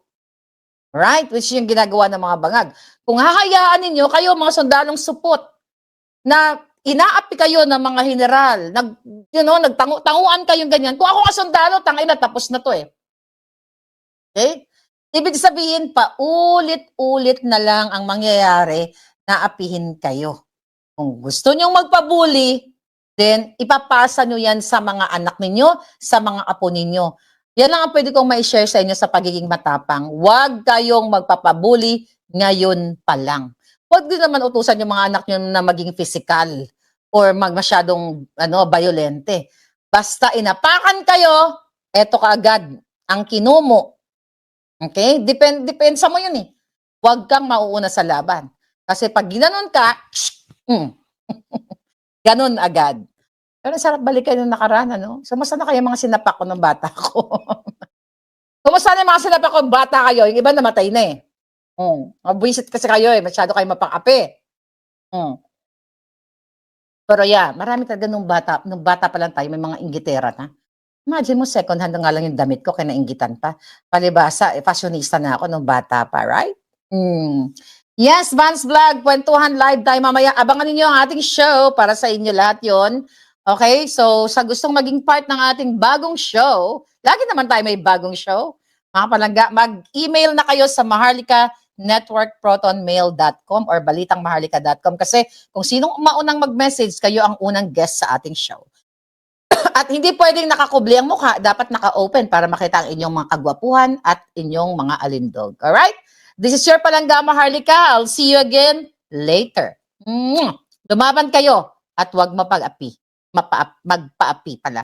Speaker 1: Right? Which yung ginagawa ng mga Bangag. Kung hahayaan ninyo, kayo mga sundalong supot, na inaapi kayo ng mga general, nagtanguan kayong ganyan. Kung ako nga sundalo, tangina, tapos na to eh. Okay? Ibig sabihin, paulit-ulit na lang ang mangyayari na apihin kayo. Kung gusto nyong magpabuli, then ipapasa nyo yan sa mga anak ninyo, sa mga apo ninyo. Yan lang ang pwede kong ma-share sa inyo sa pagiging matapang. Huwag kayong magpapabuli ngayon pa lang. Huwag din naman utusan yung mga anak nyo na maging physical or masyadong violente. Basta inapakan kayo, eto kaagad ang kinumo. Okay? Depensa mo yun eh. Huwag kang mauuna sa laban. Kasi pag ginanon ka, ganon agad. Pero sarap balikan yung nakaraan, no? Kumusta na kayo mga sinapak ko ng bata ko? Kumusta na yung mga sinapak ko ng bata kayo? Yung iba namatay na eh. Mabuisit kasi kayo eh. Masyado kayo mapang-api. Pero yeah, marami talaga nung bata pa lang tayo, may mga inggitera na. Imagine mo, second hand na nga lang yung damit ko, kaya nainggitan pa. Palibasa, fashionista na ako nung bata pa, right? Yes, Vance Vlog, kwentuhan live tayo mamaya. Abangan niyo ang ating show para sa inyo lahat yon. Okay, so sa gustong maging part ng ating bagong show, lagi naman tayo may bagong show. Mga palangga, mag-email na kayo sa maharlikanetworkprotonmail.com or balitangmaharlika.com kasi kung sinong maunang mag-message, kayo ang unang guest sa ating show. At hindi pwedeng nakakubli ang mukha, dapat naka-open para makita ang inyong mga kagwapuhan at inyong mga alindog. Alright? This is your Palangga Maharlika. I'll see you again later. Lumaban kayo at huwag magpaapi pala.